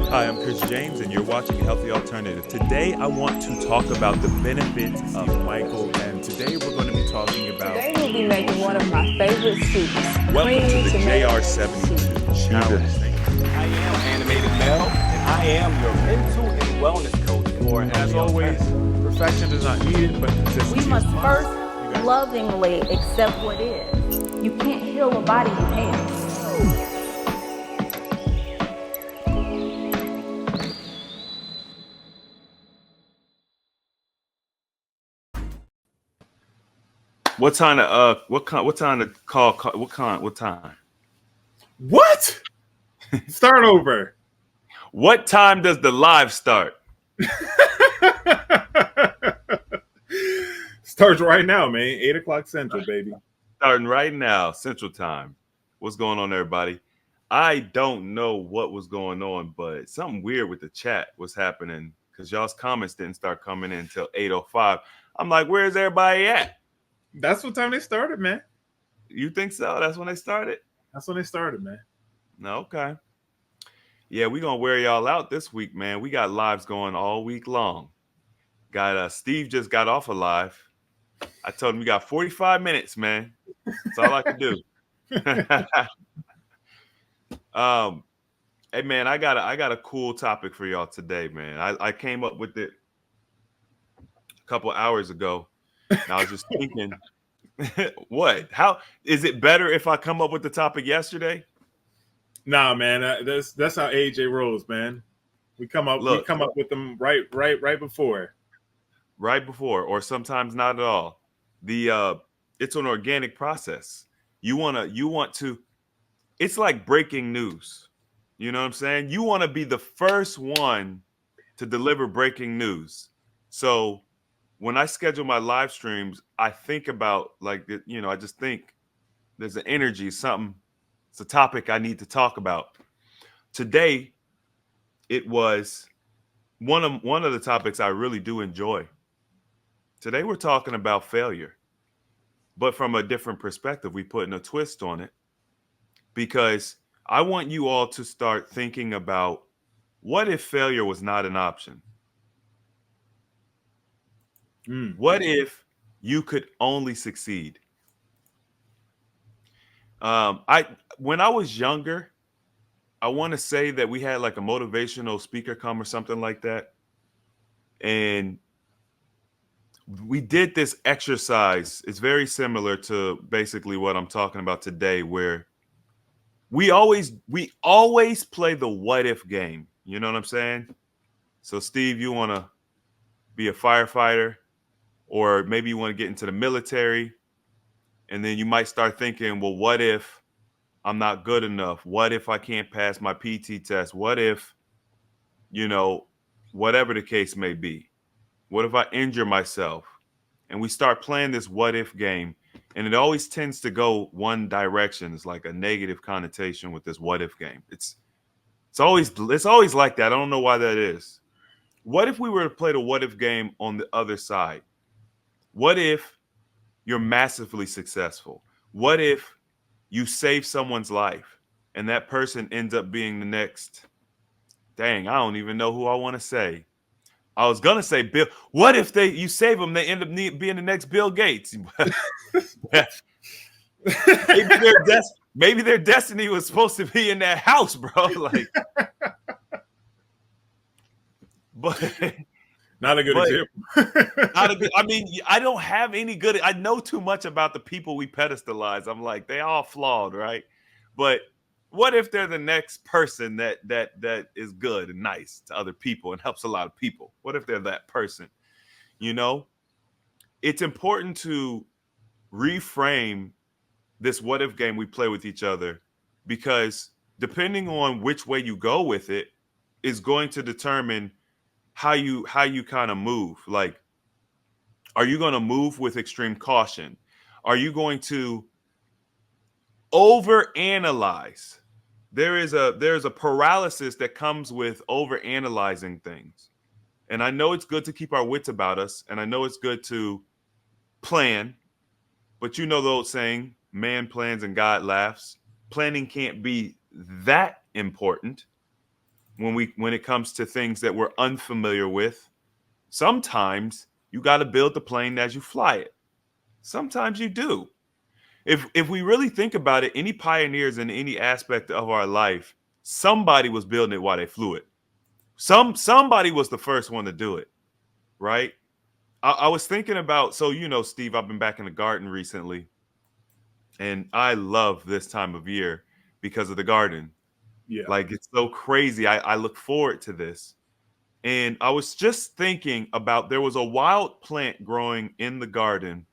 Hi, I'm Chris James, and you're watching Healthy Alternative. Today, I want to talk about the benefits of Michael, and today we're going to be talking about. Today we'll be making one of my favorite soups. Welcome to the Creamy tomato JR72 Challenge. I am Animated Mel, and I am your mental and wellness coach for As always, perfection is not needed, but consistency. We must is first guys- lovingly accept what is. You can't heal a body you hate. What time to what time to call? What time? What? Start over. What time does the live start? Starts right now, man. 8 o'clock Central, baby. Starting right now, Central Time. What's going on, everybody? I don't know what was going on, but something weird with the chat was happening because y'all's comments didn't start coming in until 8:05. I'm like, where's everybody at? That's what time they started, man. You think so? That's when they started? That's when they started, man. No, okay. Yeah, we're gonna wear y'all out this week, man. We got lives going all week long. Got Steve just got off a live. I told him we got 45 minutes, man. That's all I can do. Hey man, I got a cool topic for y'all today, man. I came up with it a couple hours ago. And I was just thinking, what? How is it better if I come up with the topic yesterday? Nah, man. That's how AJ rolls, man. We come up with them right before. Right before, or sometimes not at all. It's an organic process. You want to. It's like breaking news. You know what I'm saying? You want to be the first one to deliver breaking news. So when I schedule my live streams, I think about I just think there's an energy, something. It's a topic I need to talk about. Today, it was one of the topics I really do enjoy. Today we're talking about failure, but from a different perspective. We putting a twist on it because I want you all to start thinking about what if failure was not an option? What if you could only succeed? When I was younger, I want to say that we had like a motivational speaker come or something like that, and we did this exercise. It's very similar to basically what I'm talking about today, where we always play the what if game. You know what I'm saying? So Steve, you want to be a firefighter, or maybe you want to get into the military, and then you might start thinking, well, what if I'm not good enough? What if I can't pass my PT test? What if, whatever the case may be? What if I injure myself? And we start playing this what if game, and it always tends to go one direction. It's like a negative connotation with this what if game. It's always like that. I don't know why that is. What if we were to play the what if game on the other side? What if you're massively successful? What if you save someone's life and that person ends up being the next? Dang, I don't even know who I want to say. I was gonna say Bill. What if you save them? They end up being the next Bill Gates. maybe their destiny was supposed to be in that house, bro. Like, but Not a good example. I mean, I don't have any good. I know too much about the people we pedestalize. I'm like, they all flawed, right? But what if they're the next person that is good and nice to other people and helps a lot of people? What if they're that person? It's important to reframe this what if game we play with each other, because depending on which way you go with it is going to determine how you kind of move. Like, are you going to move with extreme caution? Are you going to overanalyze? There's a paralysis that comes with overanalyzing things. And I know it's good to keep our wits about us, and I know it's good to plan, but you know the old saying, man plans and God laughs. Planning can't be that important. when it comes to things that we're unfamiliar with. Sometimes you got to build the plane as you fly it. Sometimes you do. If we really think about it, any pioneers in any aspect of our life, somebody was building it while they flew it. Somebody was the first one to do it, right? I was thinking about, so Steve, I've been back in the garden recently, and I love this time of year because of the garden. Yeah. Like, it's so crazy. I look forward to this. And I was just thinking about, there was a wild plant growing in the garden,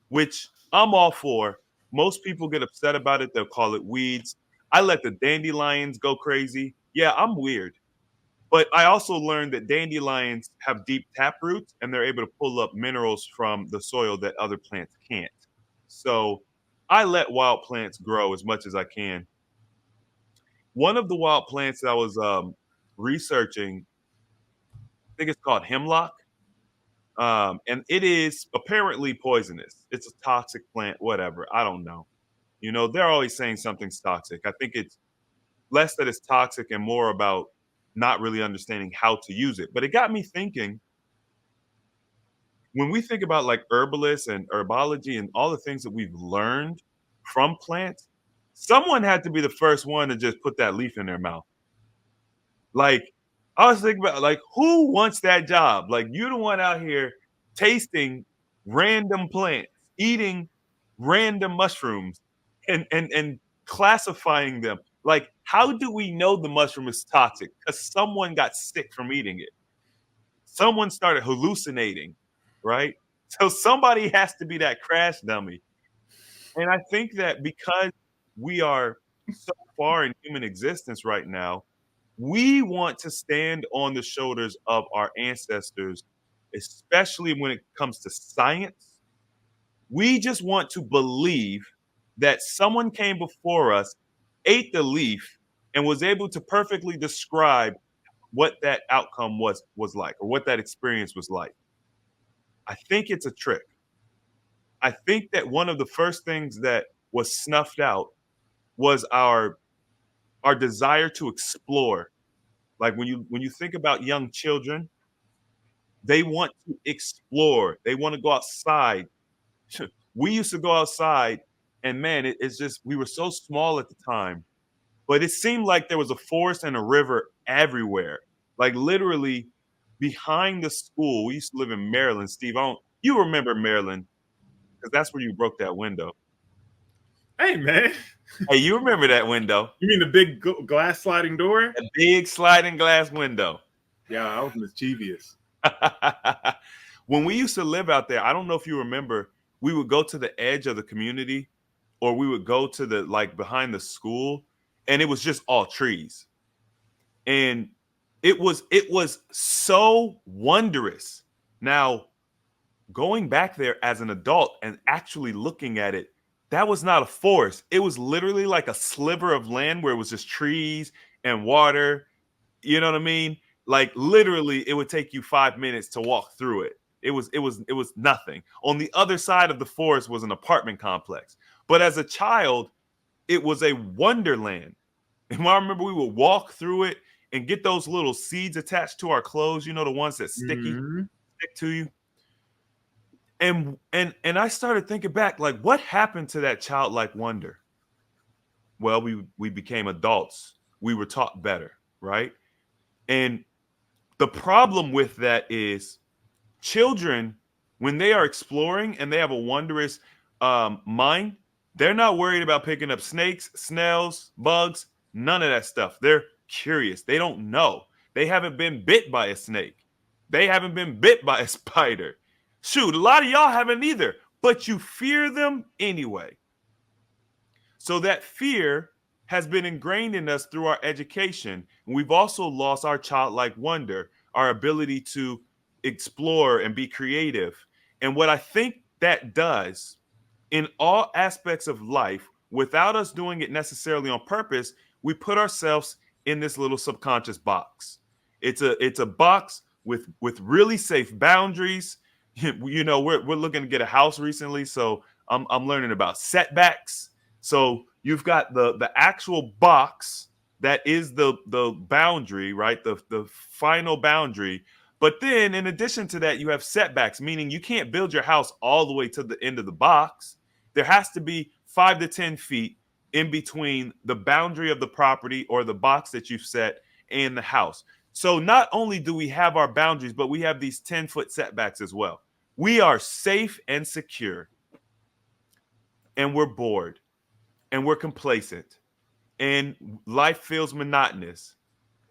which I'm all for. Most people get upset about it. They'll call it weeds. I let the dandelions go crazy. Yeah, I'm weird. But I also learned that dandelions have deep tap roots and they're able to pull up minerals from the soil that other plants can't. So I let wild plants grow as much as I can. One of the wild plants that I was researching, I think it's called hemlock. And it is apparently poisonous. It's a toxic plant, whatever. I don't know. They're always saying something's toxic. I think it's less that it's toxic and more about not really understanding how to use it. But it got me thinking, when we think about like herbalists and herbology and all the things that we've learned from plants, someone had to be the first one to just put that leaf in their mouth. Like, I was thinking about, like, who wants that job? Like, you're the one out here tasting random plants, eating random mushrooms, and classifying them. Like, how do we know the mushroom is toxic? Because someone got sick from eating it. Someone started hallucinating, right? So somebody has to be that crash dummy. And I think that because we are so far in human existence right now, we want to stand on the shoulders of our ancestors, especially when it comes to science. We just want to believe that someone came before us, ate the leaf, and was able to perfectly describe what that outcome was like, or what that experience was like. I think it's a trick. I think that one of the first things that was snuffed out was our desire to explore. Like, when you think about young children, they want to explore. They want to go outside. We used to go outside, and man, it's just, we were so small at the time, but it seemed like there was a forest and a river everywhere. Like, literally behind the school. We used to live in Maryland, Steve. You remember Maryland, because that's where you broke that window. Hey, man. Hey, you remember that window? You mean the big glass sliding door? A big sliding glass window. Yeah, I was mischievous. When we used to live out there, I don't know if you remember, we would go to the edge of the community, or we would go to the, like, behind the school, and it was just all trees. And it was so wondrous. Now, going back there as an adult and actually looking at it, that was not a forest. It was literally like a sliver of land where it was just trees and water. You know what I mean? Like, literally, it would take you 5 minutes to walk through it. It was nothing. On the other side of the forest was an apartment complex. But as a child, it was a wonderland. And I remember we would walk through it and get those little seeds attached to our clothes, the ones that stick to you. And I started thinking back, like, what happened to that childlike wonder? Well, we became adults. We were taught better, right? And the problem with that is, children, when they are exploring and they have a wondrous mind, they're not worried about picking up snakes, snails, bugs, none of that stuff. They're curious. They don't know. They haven't been bit by a snake. They haven't been bit by a spider. Shoot, a lot of y'all haven't either, but you fear them anyway. So that fear has been ingrained in us through our education. And we've also lost our childlike wonder, our ability to explore and be creative. And what I think that does in all aspects of life, without us doing it necessarily on purpose, we put ourselves in this little subconscious box. It's a box with really safe boundaries. We're looking to get a house recently, so I'm learning about setbacks. So you've got the actual box, that is the boundary, right? The final boundary. But then in addition to that, you have setbacks, meaning you can't build your house all the way to the end of the box. There has to be 5 to 10 feet in between the boundary of the property or the box that you've set and the house. So not only do we have our boundaries, but we have these 10-foot setbacks as well. We are safe and secure, and we're bored, and we're complacent, and life feels monotonous,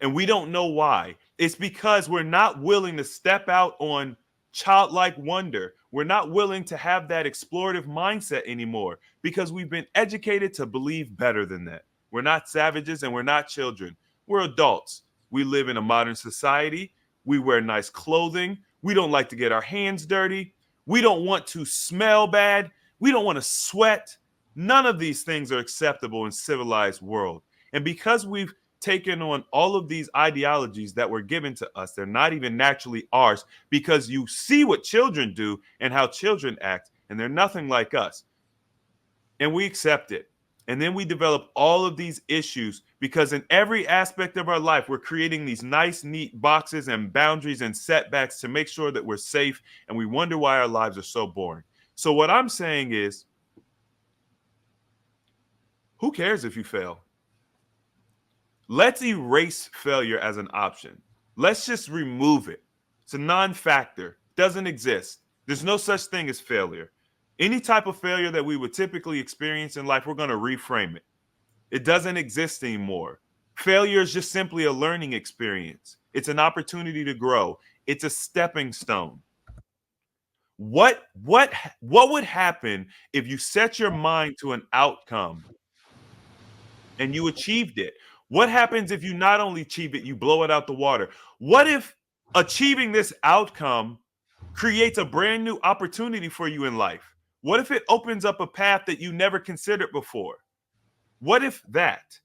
and we don't know why. It's because we're not willing to step out on childlike wonder. We're not willing to have that explorative mindset anymore because we've been educated to believe better than that. We're not savages and we're not children. We're adults. We live in a modern society. We wear nice clothing. We don't like to get our hands dirty. We don't want to smell bad. We don't want to sweat. None of these things are acceptable in civilized world. And because we've taken on all of these ideologies that were given to us, they're not even naturally ours, because you see what children do and how children act, and they're nothing like us. And we accept it. And then we develop all of these issues because in every aspect of our life, we're creating these nice, neat boxes and boundaries and setbacks to make sure that we're safe. And we wonder why our lives are so boring. So what I'm saying is, who cares if you fail? Let's erase failure as an option. Let's just remove it. It's a non-factor. Doesn't exist. There's no such thing as failure. Any type of failure that we would typically experience in life, we're going to reframe it. It doesn't exist anymore. Failure is just simply a learning experience. It's an opportunity to grow. It's a stepping stone. What would happen if you set your mind to an outcome and you achieved it? What happens if you not only achieve it, you blow it out the water? What if achieving this outcome creates a brand new opportunity for you in life? What if it opens up a path that you never considered before? What if that?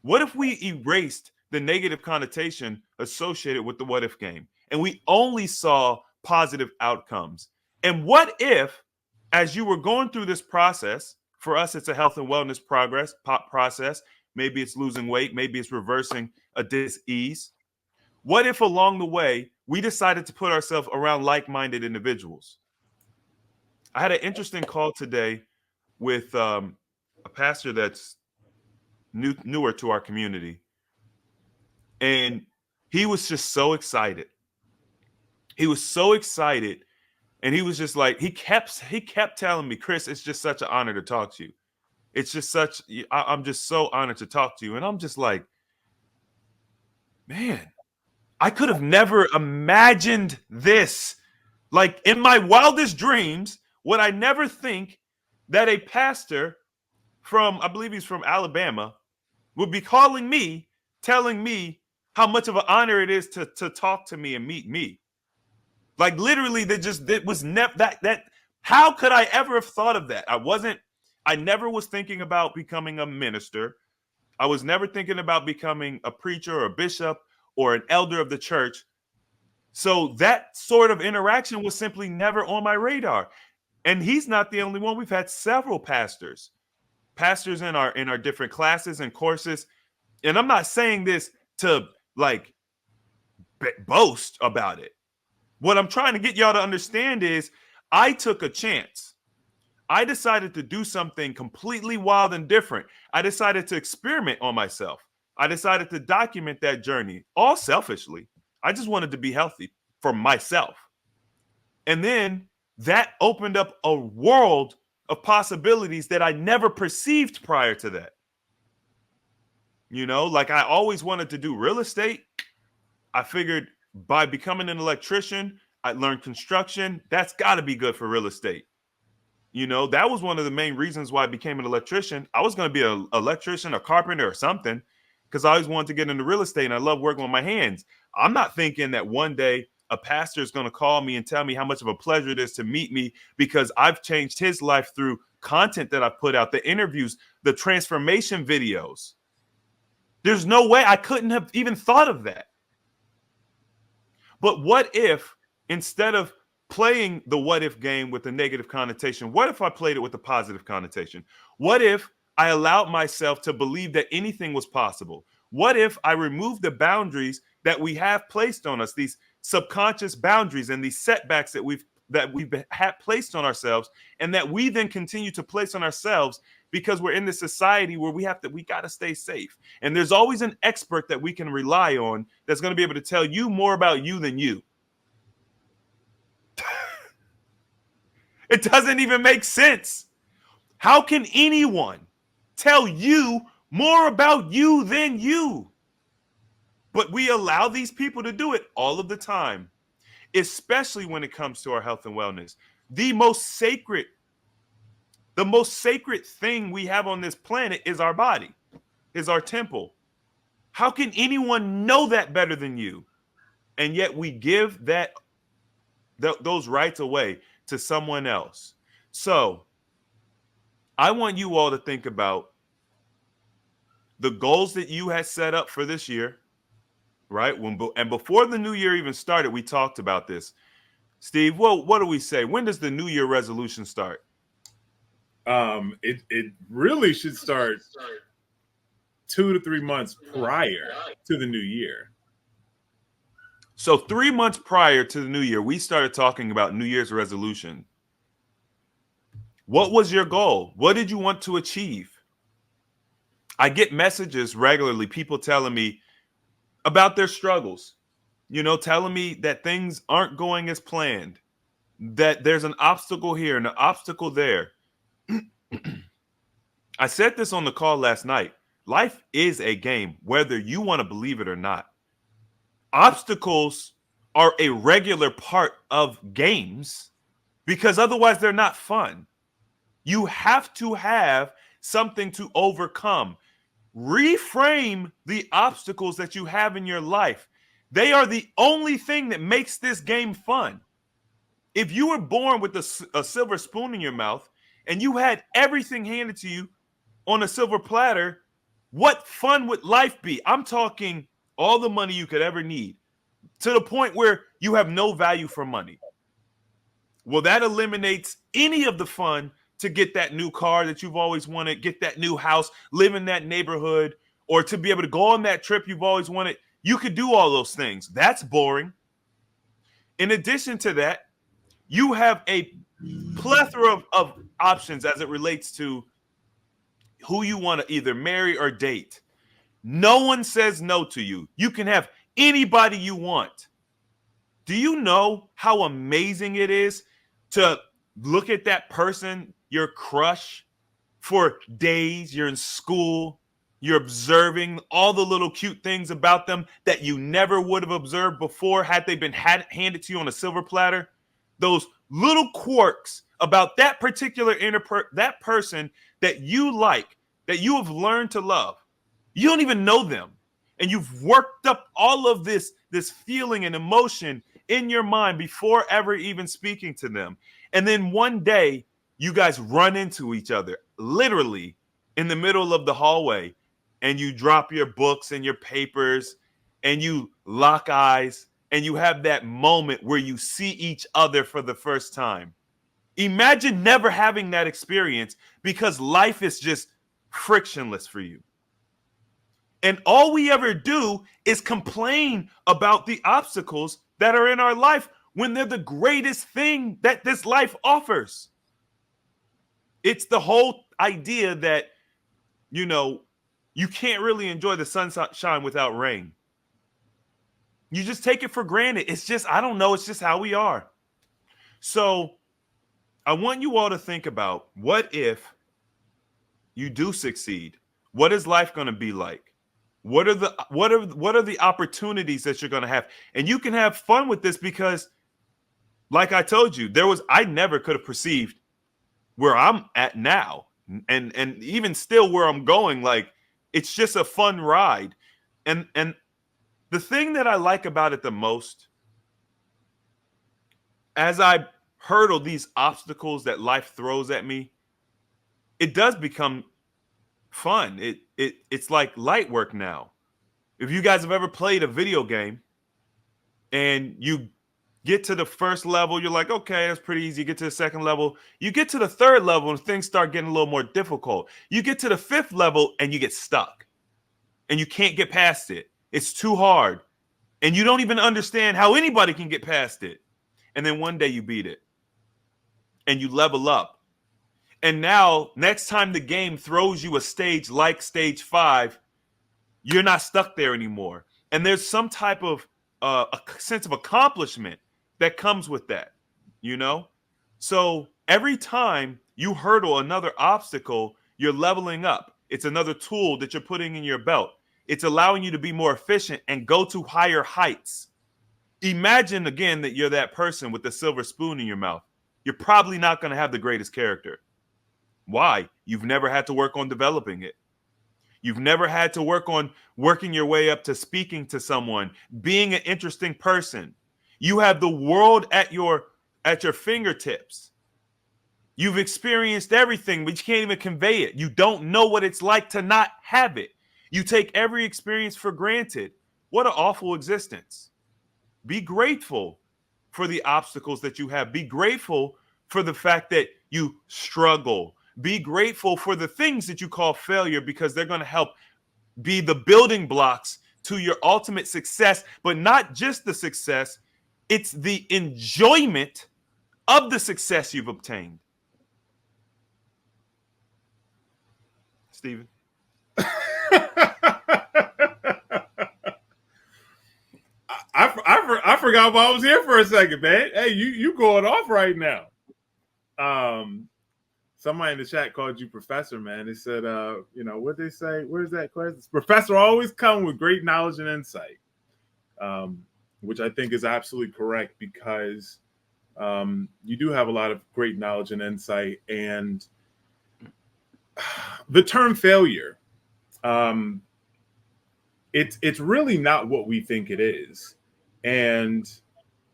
What if we erased the negative connotation associated with the what if game and we only saw positive outcomes? And what if, as you were going through this process, for us, it's a health and wellness process. Maybe it's losing weight. Maybe it's reversing a dis-ease. What if along the way, we decided to put ourselves around like-minded individuals? I had an interesting call today with a pastor that's newer to our community. And he was just so excited. He was so excited. And he was just like, he kept telling me, Chris, it's just such an honor to talk to you. It's just I'm just so honored to talk to you. And I'm just like, man, I could have never imagined this. Like in my wildest dreams, would I never think that a pastor from, I believe he's from Alabama, would be calling me, telling me how much of an honor it is to talk to me and meet me. Like literally, that was never that. How could I ever have thought of that? I never was thinking about becoming a minister. I was never thinking about becoming a preacher or a bishop or an elder of the church. So that sort of interaction was simply never on my radar. And he's not the only one. We've had several pastors in our different classes and courses. And I'm not saying this to like boast about it. What I'm trying to get y'all to understand is I took a chance. I decided to do something completely wild and different. I decided to experiment on myself. I decided to document that journey, all selfishly. I just wanted to be healthy for myself. And then that opened up a world of possibilities that I never perceived prior to that. You know, like I always wanted to do real estate. I figured by becoming an electrician, I learned construction. That's got to be good for real estate. You know, that was one of the main reasons why I became an electrician. I was going to be an electrician, a carpenter or something, because I always wanted to get into real estate and I love working with my hands. I'm not thinking that one day a pastor is going to call me and tell me how much of a pleasure it is to meet me because I've changed his life through content that I put out, the interviews, the transformation videos. There's no way I couldn't have even thought of that. But what if instead of playing the what if game with the negative connotation, what if I played it with the positive connotation? What if I allowed myself to believe that anything was possible? What if I removed the boundaries that we have placed on us, these subconscious boundaries and these setbacks that we've had placed on ourselves, and that we then continue to place on ourselves because we're in this society where we got to stay safe. And there's always an expert that we can rely on that's going to be able to tell you more about you than you. It doesn't even make sense. How can anyone tell you more about you than you? But we allow these people to do it all of the time, especially when it comes to our health and wellness. The most sacred thing we have on this planet is our body, is our temple. How can anyone know that better than you? And yet we give those rights away to someone else. So I want you all to think about the goals that you had set up for this year, right? And before the new year even started, we talked about this. Steve, well, what do we say? When does the New Year resolution start? It really should start 2 to 3 months prior to the new year. So 3 months prior to the new year, we started talking about New Year's resolution. What was your goal? What did you want to achieve? I get messages regularly, people telling me about their struggles, telling me that things aren't going as planned, that there's an obstacle here and an obstacle there. I said this on the call last night. Life is a game, whether you want to believe it or not. Obstacles are a regular part of games because otherwise they're not fun. You have to have something to overcome. Reframe the obstacles that you have in your life. They are the only thing that makes this game fun. If you were born with a silver spoon in your mouth and you had everything handed to you on a silver platter, what fun would life be? I'm talking all the money you could ever need, to the point where you have no value for money. Well, that eliminates any of the fun to get that new car that you've always wanted, get that new house, live in that neighborhood, or to be able to go on that trip you've always wanted. You could do all those things. That's boring. In addition to that, you have a plethora of options as it relates to who you want to either marry or date. No one says no to you. You can have anybody you want. Do you know how amazing it is to look at that person, your crush, for days? You're in school, you're observing all the little cute things about them that you never would have observed before had they been handed to you on a silver platter. Those little quirks about that particular that person that you like, that you have learned to love. You don't even know them. And you've worked up all of this feeling and emotion in your mind before ever even speaking to them. And then one day, you guys run into each other, literally in the middle of the hallway, and you drop your books and your papers, and you lock eyes, and you have that moment where you see each other for the first time. Imagine never having that experience because life is just frictionless for you. And all we ever do is complain about the obstacles that are in our life when they're the greatest thing that this life offers. It's the whole idea that, you can't really enjoy the sunshine without rain. You just take it for granted. It's just, I don't know, it's just how we are. So I want you all to think about, what if you do succeed? What is life going to be like? What are the opportunities that you're going to have? And you can have fun with this because, like I told you, I never could have perceived where I'm at now, and even still where I'm going. Like, it's just a fun ride. And the thing that I like about it the most, as I hurdle these obstacles that life throws at me, it does become fun. It's like light work now. If you guys have ever played a video game and you Get to the first level, you're like, okay, that's pretty easy. Get to the second level. You get to the third level and things start getting a little more difficult. You get to the fifth level and you get stuck and you can't get past it. It's too hard. And you don't even understand how anybody can get past it. And then one day you beat it and you level up. And now, next time the game throws you a stage like stage 5, you're not stuck there anymore. And there's some type of a sense of accomplishment that comes with that, you know? So every time you hurdle another obstacle, you're leveling up. It's another tool that you're putting in your belt. It's allowing you to be more efficient and go to higher heights. Imagine again that you're that person with the silver spoon in your mouth. You're probably not going to have the greatest character. Why? You've never had to work on developing it. You've never had to work on working your way up to speaking to someone, being an interesting person. You have the world at your fingertips. You've experienced everything, but you can't even convey it. You don't know what it's like to not have it. You take every experience for granted. What an awful existence. Be grateful for the obstacles that you have. Be grateful for the fact that you struggle. Be grateful for the things that you call failure, because they're going to help be the building blocks to your ultimate success, but not just the success. It's the enjoyment of the success you've obtained. Stephen? I forgot why I was here for a second, man. Hey, you going off right now. Somebody in the chat called you professor, man. They said, what they say? Where's that question? Professor always come with great knowledge and insight, which I think is absolutely correct, because you do have a lot of great knowledge and insight. And the term failure, it's really not what we think it is. And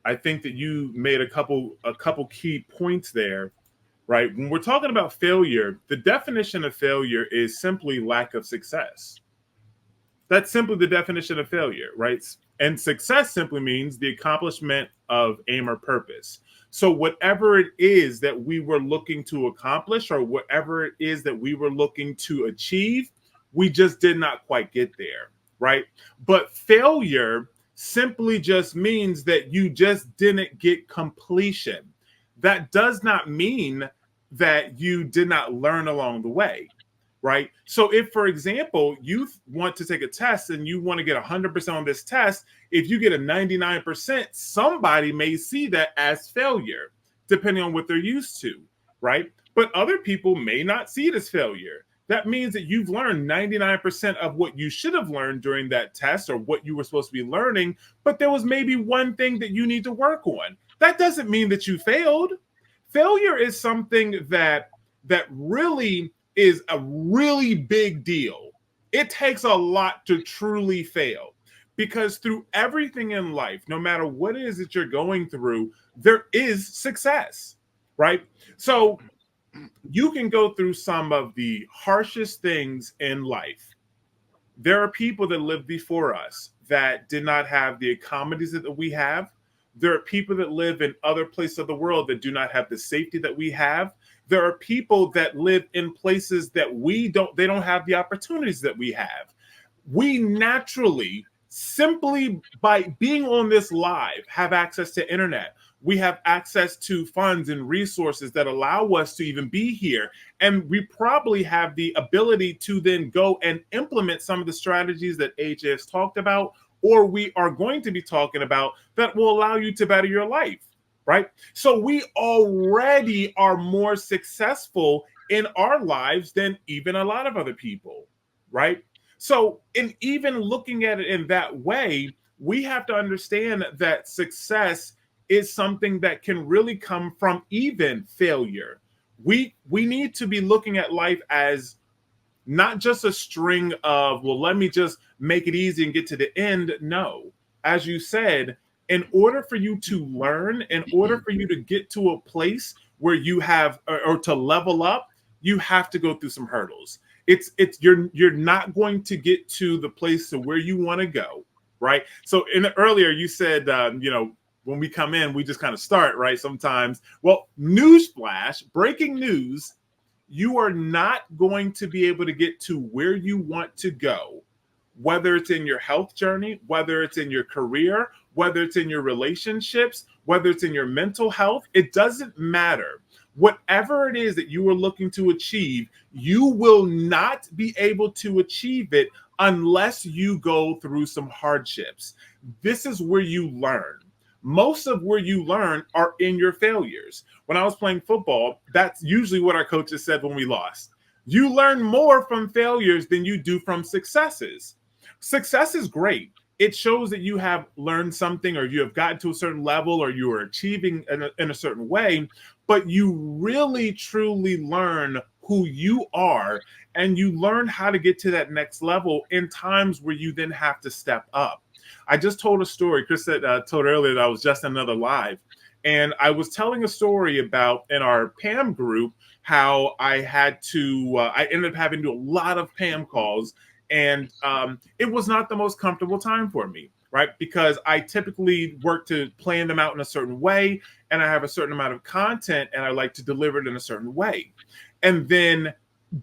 I think that you made a couple key points there, right? When we're talking about failure, the definition of failure is simply lack of success. That's simply the definition of failure, right? And success simply means the accomplishment of aim or purpose. So whatever it is that we were looking to accomplish, or whatever it is that we were looking to achieve, we just did not quite get there, right? But failure simply just means that you just didn't get completion. That does not mean that you did not learn along the way, right? So if, for example, you want to take a test and you want to get 100% on this test, if you get a 99%, somebody may see that as failure, depending on what they're used to, right? But other people may not see it as failure. That means that you've learned 99% of what you should have learned during that test, or what you were supposed to be learning, but there was maybe one thing that you need to work on. That doesn't mean that you failed. Failure is something that really is a really big deal. It takes a lot to truly fail, because through everything in life, no matter what it is that you're going through, there is success, right? So you can go through some of the harshest things in life. There are people that lived before us that did not have the accommodations that we have. There are people that live in other places of the world that do not have the safety that we have. There are people that live in places that they don't have the opportunities that we have. We naturally, simply by being on this live, have access to internet. We have access to funds and resources that allow us to even be here. And we probably have the ability to then go and implement some of the strategies that AJ has talked about, or we are going to be talking about, that will allow you to better your life, right? So we already are more successful in our lives than even a lot of other people, right? So in even looking at it in that way, we have to understand that success is something that can really come from even failure. We need to be looking at life as not just a string of, well, let me just make it easy and get to the end. No, as you said, in order for you to learn, in order for you to get to a place where you have, or to level up, you have to go through some hurdles. You're not going to get to the place to where you want to go, right? So earlier you said, when we come in, we just kind of start, right? Sometimes. Well, newsflash, breaking news, you are not going to be able to get to where you want to go, whether it's in your health journey, whether it's in your career, whether it's in your relationships, whether it's in your mental health. It doesn't matter. Whatever it is that you are looking to achieve, you will not be able to achieve it unless you go through some hardships. This is where you learn. Most of where you learn are in your failures. When I was playing football, that's usually what our coaches said when we lost. You learn more from failures than you do from successes. Success is great. It shows that you have learned something, or you have gotten to a certain level, or you are achieving in a certain way, but you really truly learn who you are, and you learn how to get to that next level in times where you then have to step up. I just told a story. Chris said, told earlier that I was just another live. And I was telling a story about in our PAM group, how I had to, I ended up having to do a lot of PAM calls. And it was not the most comfortable time for me, right? Because I typically work to plan them out in a certain way, and I have a certain amount of content, and I like to deliver it in a certain way. And then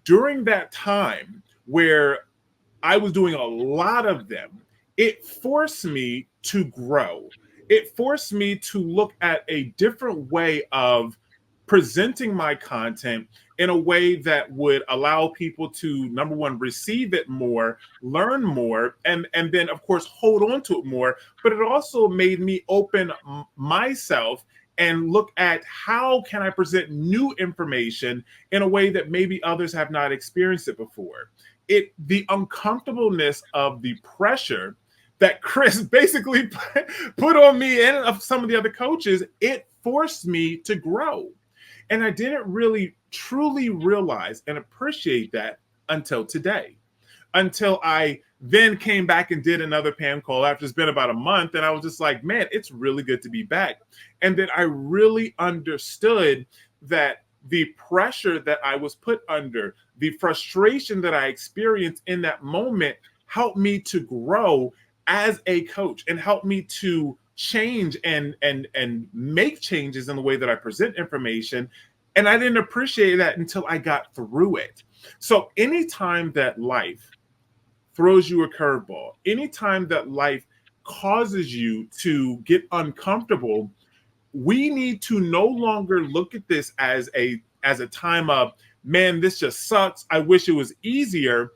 during that time where I was doing a lot of them, it forced me to grow. It forced me to look at a different way of presenting my content in a way that would allow people to, number one, receive it more, learn more, and then, of course, hold on to it more. But it also made me open myself and look at how can I present new information in a way that maybe others have not experienced it before. The uncomfortableness of the pressure that Chris basically put on me and of some of the other coaches, it forced me to grow. And I didn't really truly realize and appreciate that until today, until I then came back and did another PAM call after it's been about a month. And I was just like, man, it's really good to be back. And then I really understood that the pressure that I was put under, the frustration that I experienced in that moment helped me to grow as a coach and helped me to change and make changes in the way that I present information. And I didn't appreciate that until I got through it. So anytime that life throws you a curveball, anytime that life causes you to get uncomfortable, we need to no longer look at this as a time of, man, this just sucks, I wish it was easier.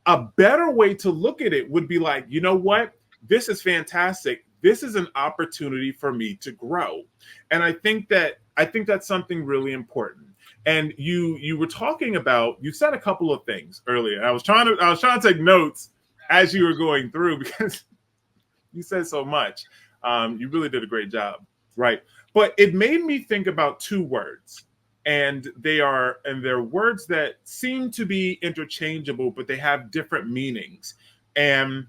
A better way to look at it would be like, you know what? This is fantastic. This is an opportunity for me to grow. And I think that's something really important. And you were talking about, you said a couple of things earlier. I was trying to take notes as you were going through because you said so much. You really did a great job, right? But it made me think about two words. And they're words that seem to be interchangeable, but they have different meanings. And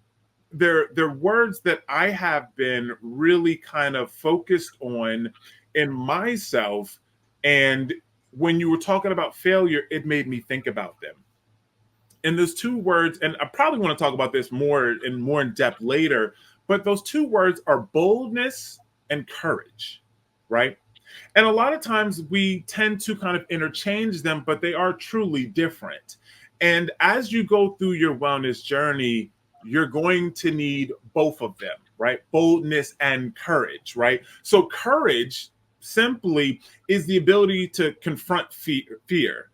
they're words that I have been really kind of focused on in myself. And when you were talking about failure, it made me think about them. And those two words, and I probably want to talk about this more in depth later, but those two words are boldness and courage, right? And a lot of times we tend to kind of interchange them, but they are truly different. And as you go through your wellness journey, you're going to need both of them, right? Boldness and courage, right? So courage simply is the ability to confront fear,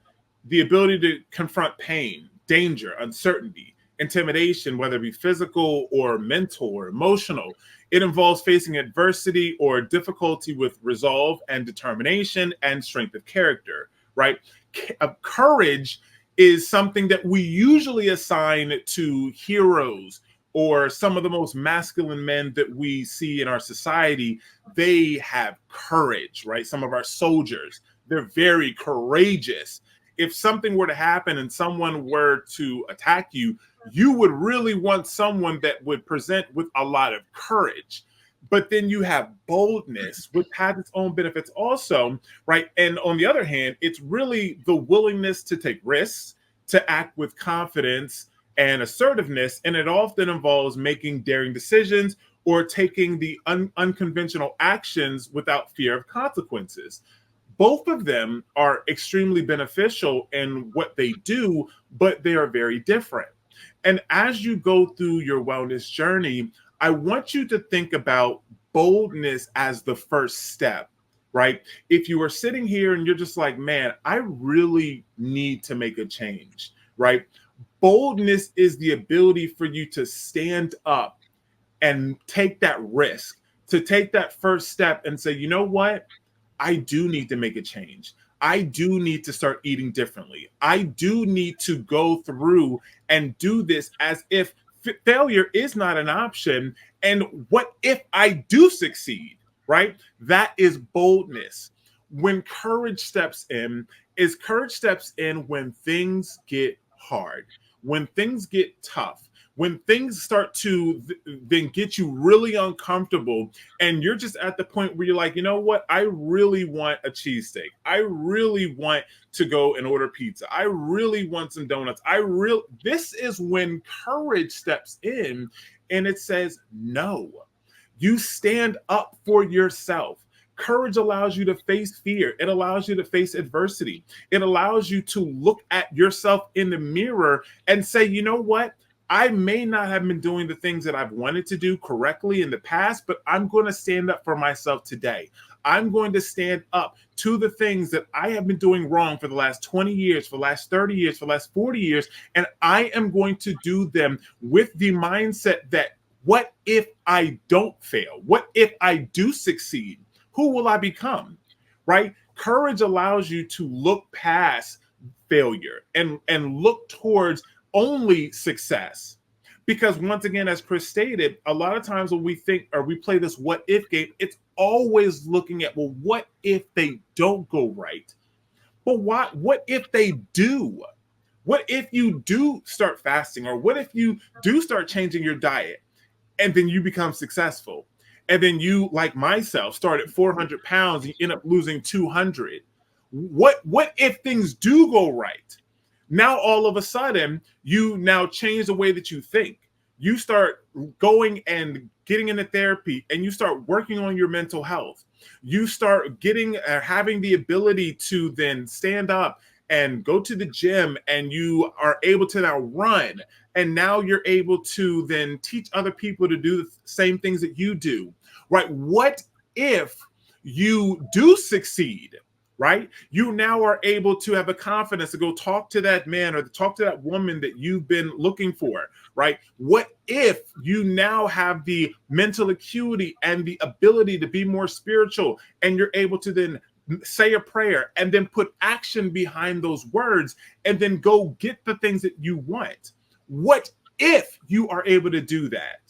the ability to confront pain, danger, uncertainty, intimidation, whether it be physical or mental or emotional. It involves facing adversity or difficulty with resolve and determination and strength of character, right? Courage is something that we usually assign to heroes or some of the most masculine men that we see in our society. They have courage, right? Some of our soldiers, they're very courageous. If something were to happen and someone were to attack you, you would really want someone that would present with a lot of courage. But then you have boldness, which has its own benefits also, right? And on the other hand, it's really the willingness to take risks, to act with confidence and assertiveness. And it often involves making daring decisions or taking the unconventional actions without fear of consequences. Both of them are extremely beneficial in what they do, but they are very different. And as you go through your wellness journey, I want you to think about boldness as the first step, right? If you are sitting here and you're just like, man, I really need to make a change, right? Boldness is the ability for you to stand up and take that risk, to take that first step and say, you know what? I do need to make a change. I do need to start eating differently. I do need to go through and do this as if failure is not an option. And what if I do succeed, right? That is boldness. When courage steps in, is courage steps in when things get hard, when things get tough, when things start to then get you really uncomfortable, and you're just at the point where you're like, you know what? I really want a cheesesteak. I really want to go and order pizza. I really want some donuts. This is when courage steps in and it says no. You stand up for yourself. Courage allows you to face fear. It allows you to face adversity. It allows you to look at yourself in the mirror and say, you know what? I may not have been doing the things that I've wanted to do correctly in the past, but I'm going to stand up for myself today. I'm going to stand up to the things that I have been doing wrong for the last 20 years, for the last 30 years, for the last 40 years, and I am going to do them with the mindset that what if I don't fail? What if I do succeed? Who will I become? Right? Courage allows you to look past failure and look towards only success. Because once again, as Chris stated, a lot of times when we think or we play this what if game, it's always looking at, well, what if they don't go right? But what if they do? What if you do start fasting? Or what if you do start changing your diet and then you become successful? And then you, like myself, start at 400 pounds, you end up losing 200. What if things do go right? Now, all of a sudden, you now change the way that you think. You start going and getting into therapy and you start working on your mental health. You start having the ability to then stand up and go to the gym, and you are able to now run. And now you're able to then teach other people to do the same things that you do, right? What if you do succeed? Right? You now are able to have a confidence to go talk to that man or to talk to that woman that you've been looking for, right? What if you now have the mental acuity and the ability to be more spiritual, and you're able to then say a prayer and then put action behind those words and then go get the things that you want? What if you are able to do that?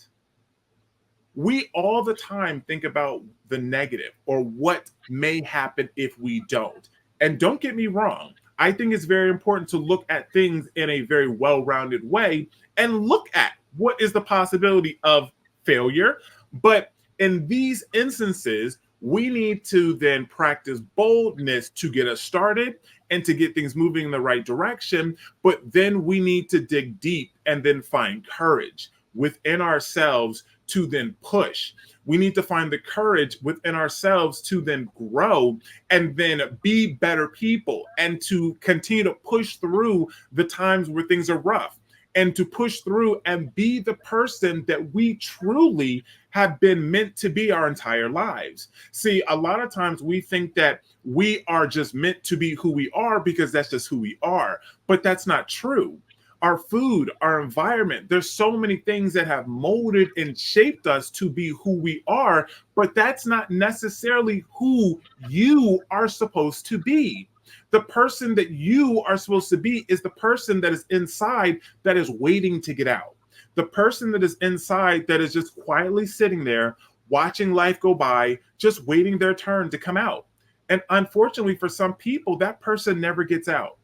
We all the time think about the negative or what may happen if we don't. And don't get me wrong, I think it's very important to look at things in a very well-rounded way and look at what is the possibility of failure. But in these instances, we need to then practice boldness to get us started and to get things moving in the right direction. But then we need to dig deep and then find courage within ourselves to then push. We need to find the courage within ourselves to then grow and then be better people and to continue to push through the times where things are rough and to push through and be the person that we truly have been meant to be our entire lives. See, a lot of times we think that we are just meant to be who we are because that's just who we are, but that's not true. Our food, our environment, there's so many things that have molded and shaped us to be who we are, but that's not necessarily who you are supposed to be. The person that you are supposed to be is the person that is inside that is waiting to get out. The person that is inside that is just quietly sitting there, watching life go by, just waiting their turn to come out. And unfortunately, for some people, that person never gets out.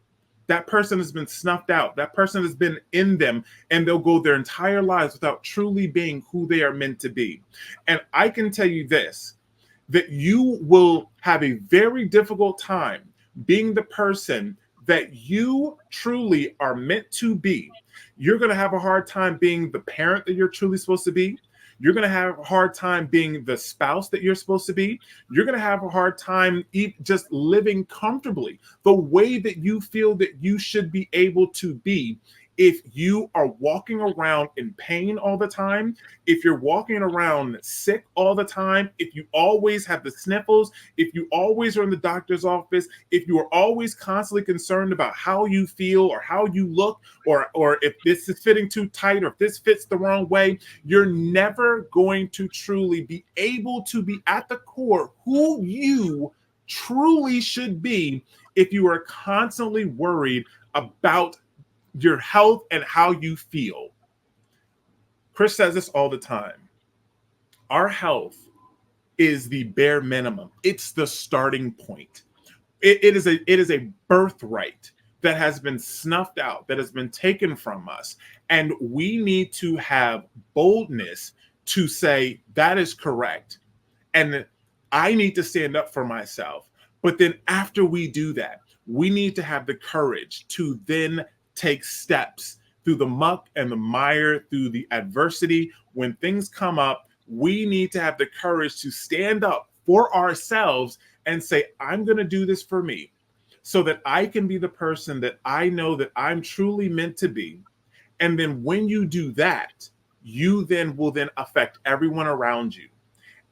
That person has been snuffed out. That person has been in them, and they'll go their entire lives without truly being who they are meant to be. And I can tell you this, that you will have a very difficult time being the person that you truly are meant to be. You're going to have a hard time being the parent that you're truly supposed to be. You're going to have a hard time being the spouse that you're supposed to be. You're going to have a hard time just living comfortably the way that you feel that you should be able to be. If you are walking around in pain all the time, if you're walking around sick all the time, if you always have the sniffles, if you always are in the doctor's office, if you are always constantly concerned about how you feel or how you look, or if this is fitting too tight or if this fits the wrong way, you're never going to truly be able to be at the core who you truly should be if you are constantly worried about your health and how you feel. Chris says this all the time. Our health is the bare minimum. It's the starting point. It is a birthright that has been snuffed out, that has been taken from us. And we need to have boldness to say that is correct. And I need to stand up for myself. But then after we do that, we need to have the courage to then take steps through the muck and the mire, through the adversity. When things come up, we need to have the courage to stand up for ourselves and say, I'm going to do this for me so that I can be the person that I know that I'm truly meant to be. And then when you do that, you then will then affect everyone around you.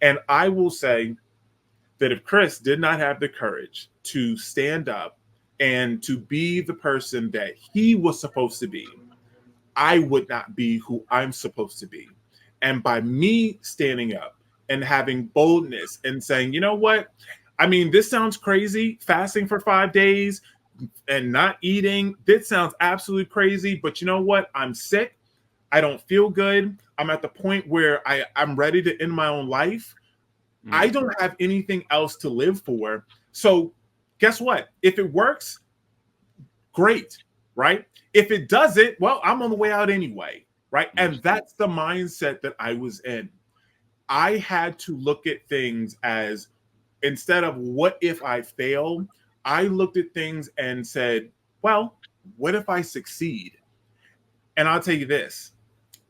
And I will say that if Chris did not have the courage to stand up and to be the person that he was supposed to be, I would not be who I'm supposed to be. And by me standing up and having boldness and saying, you know what? I mean, this sounds crazy, fasting for 5 days and not eating. This sounds absolutely crazy, but you know what? I'm sick. I don't feel good. I'm at the point where I'm ready to end my own life. I don't have anything else to live for. So guess what? If it works, great, right? If it doesn't, well, I'm on the way out anyway, right? And that's the mindset that I was in. I had to look at things as, instead of what if I fail, I looked at things and said, well, what if I succeed? And I'll tell you this,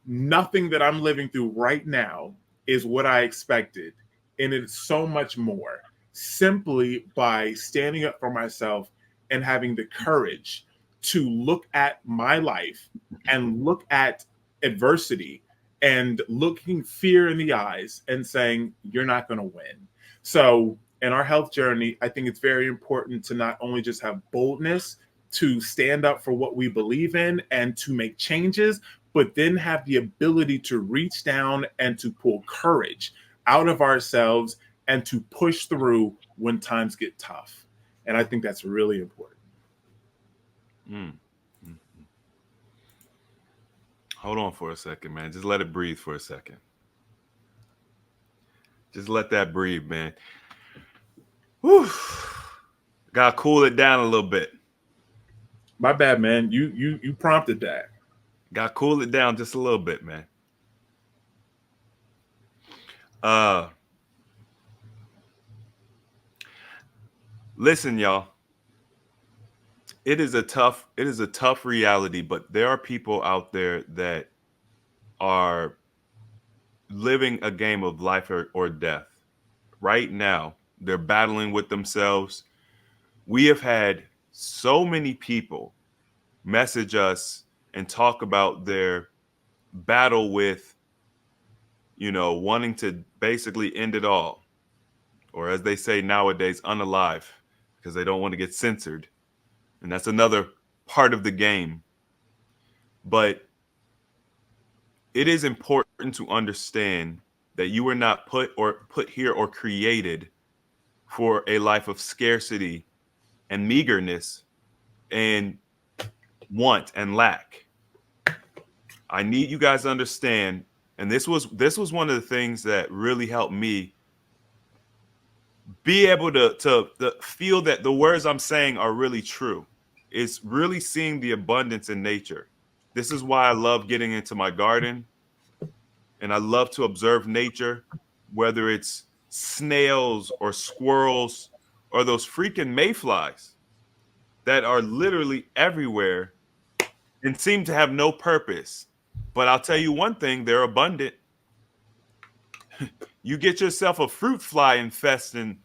nothing that I'm living through right now is what I expected. And it's so much more, simply by standing up for myself and having the courage to look at my life and look at adversity and looking fear in the eyes and saying, you're not going to win. So in our health journey, I think it's very important to not only just have boldness to stand up for what we believe in and to make changes, but then have the ability to reach down and to pull courage out of ourselves and to push through when times get tough. And I think that's really important. Hold on for a second, man. Just let it breathe for a second. Just let that breathe, man. Whew. Gotta cool it down a little bit. My bad, man. You prompted that. Gotta cool it down just a little bit, man. Listen, y'all. It is a tough reality, but there are people out there that are living a game of life or death. Right now, they're battling with themselves. We have had so many people message us and talk about their battle with, wanting to basically end it all. Or as they say nowadays, unalive, because they don't want to get censored. And that's another part of the game. But it is important to understand that you were not put here or created for a life of scarcity and meagerness and want and lack. I need you guys to understand, and this was one of the things that really helped me be able to feel that the words I'm saying are really true. It's really seeing the abundance in nature. This is why I love getting into my garden, and I love to observe nature, whether it's snails or squirrels or those freaking mayflies that are literally everywhere and seem to have no purpose. But I'll tell you one thing, they're abundant. You get yourself a fruit fly Infestation.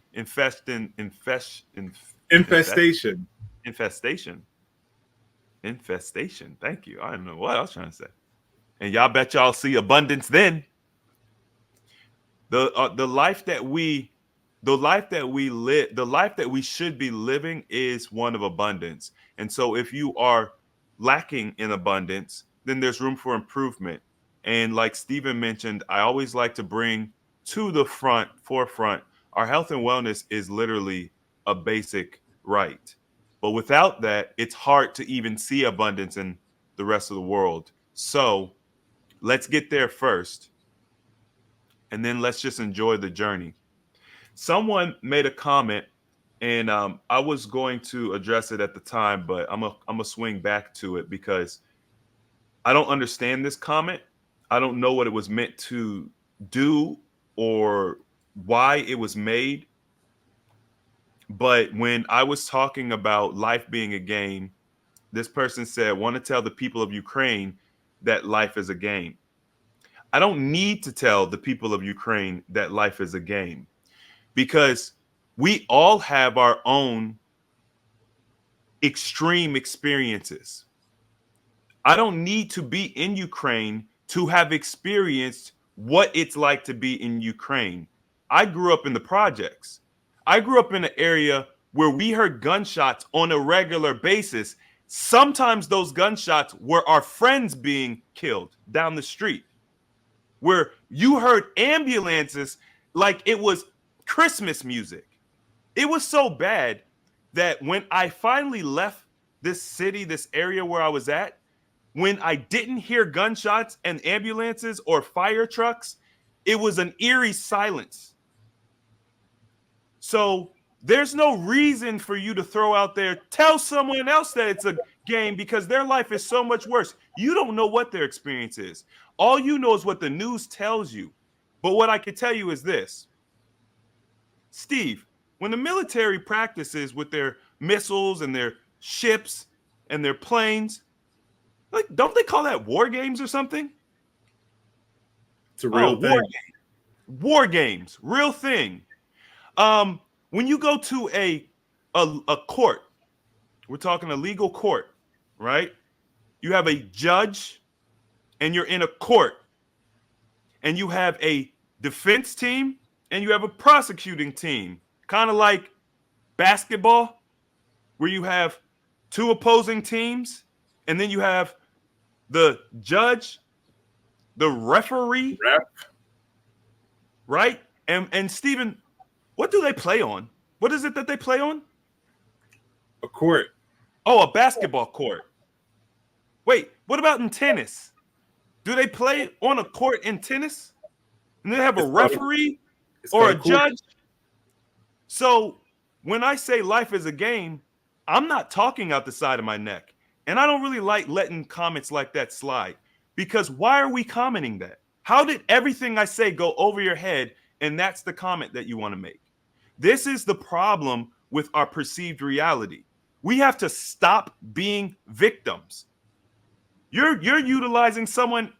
infestation. Thank you. I don't know what I was trying to say. And y'all bet y'all see abundance then. The life that we live, the life that we should be living is one of abundance. And so if you are lacking in abundance, then there's room for improvement. And like Stephen mentioned, I always like to bring to the forefront, our health and wellness is literally a basic right. But without that, it's hard to even see abundance in the rest of the world. So let's get there first, and then let's just enjoy the journey. Someone made a comment, and I was going to address it at the time, but I'm a swing back to it because I don't understand this comment. I don't know what it was meant to do or why it was made. But when I was talking about life being a game, this person said, "Want to tell the people of Ukraine that life is a game." I don't need to tell the people of Ukraine that life is a game, because we all have our own extreme experiences. I don't need to be in Ukraine to have experienced what it's like to be in Ukraine. I grew up in the projects. I grew up in an area where we heard gunshots on a regular basis. Sometimes those gunshots were our friends being killed down the street, where you heard ambulances like it was Christmas music. It was so bad that when I finally left this city, this area where I was at, when I didn't hear gunshots and ambulances or fire trucks, it was an eerie silence. So there's no reason for you to throw out there, tell someone else that it's a game, because their life is so much worse. You don't know what their experience is. All you know is what the news tells you. But what I can tell you is this: Steve, when the military practices with their missiles and their ships and their planes, like, don't they call that war games or something? It's a real thing. War games, real thing. When you go to a court, we're talking a legal court, right? You have a judge, and you're in a court, and you have a defense team and you have a prosecuting team, kind of like basketball, where you have two opposing teams, and then you have the judge, the referee, right? And Stephen, what do they play on? What is it that they play on? A court. Oh, a basketball court. Wait, what about in tennis? Do they play on a court in tennis? And they have a referee or a judge? So when I say life is a game, I'm not talking out the side of my neck. And I don't really like letting comments like that slide, because why are we commenting that? How did everything I say go over your head and that's the comment that you want to make? This is the problem with our perceived reality. We have to stop being victims. You're utilizing someone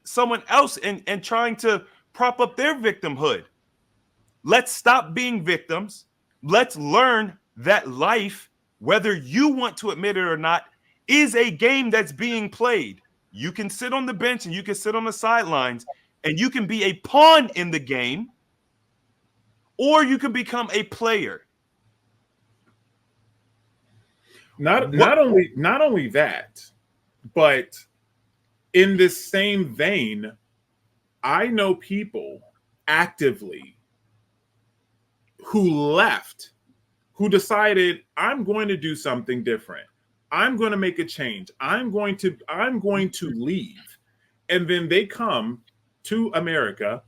else and trying to prop up their victimhood. Let's stop being victims. Let's learn that life, whether you want to admit it or not, is a game that's being played. You can sit on the bench and you can sit on the sidelines and you can be a pawn in the game, or you can become a player. Not only that, but in this same vein, I know people actively who left, who decided, I'm going to do something different. I'm going to make a change. I'm going to leave. And then they come to America,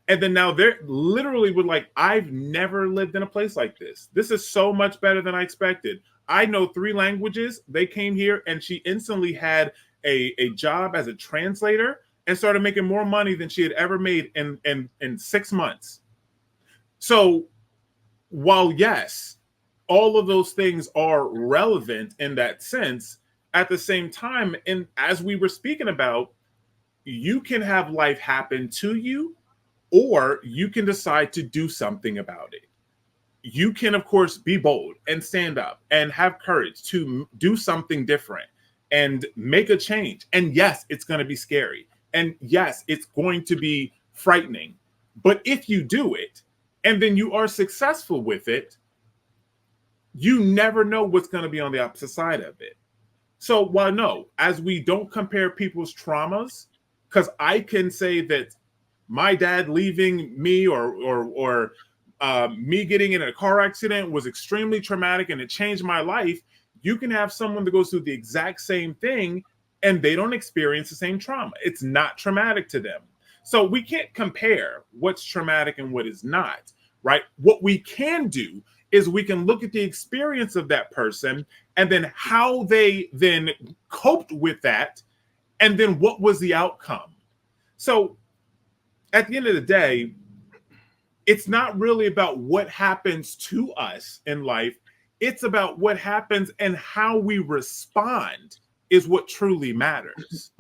and then now they're literally with like, I've never lived in a place like this. This is so much better than I expected. I know 3 languages. They came here and she instantly had a job as a translator and started making more money than she had ever made in 6 months. So while yes, all of those things are relevant in that sense, at the same time, and as we were speaking about, you can have life happen to you, or you can decide to do something about it. You can, of course, be bold and stand up and have courage to do something different and make a change. And yes, it's going to be scary. And yes, it's going to be frightening. But if you do it and then you are successful with it, you never know what's going to be on the opposite side of it. So while no, as we don't compare people's traumas, because I can say that my dad leaving me or me getting in a car accident was extremely traumatic and it changed my life. You can have someone that goes through the exact same thing and they don't experience the same trauma. It's not traumatic to them. So we can't compare what's traumatic and what is not, right? What we can do is we can look at the experience of that person and then how they then coped with that and then what was the outcome. So at the end of the day, it's not really about what happens to us in life. It's about what happens and how we respond is what truly matters.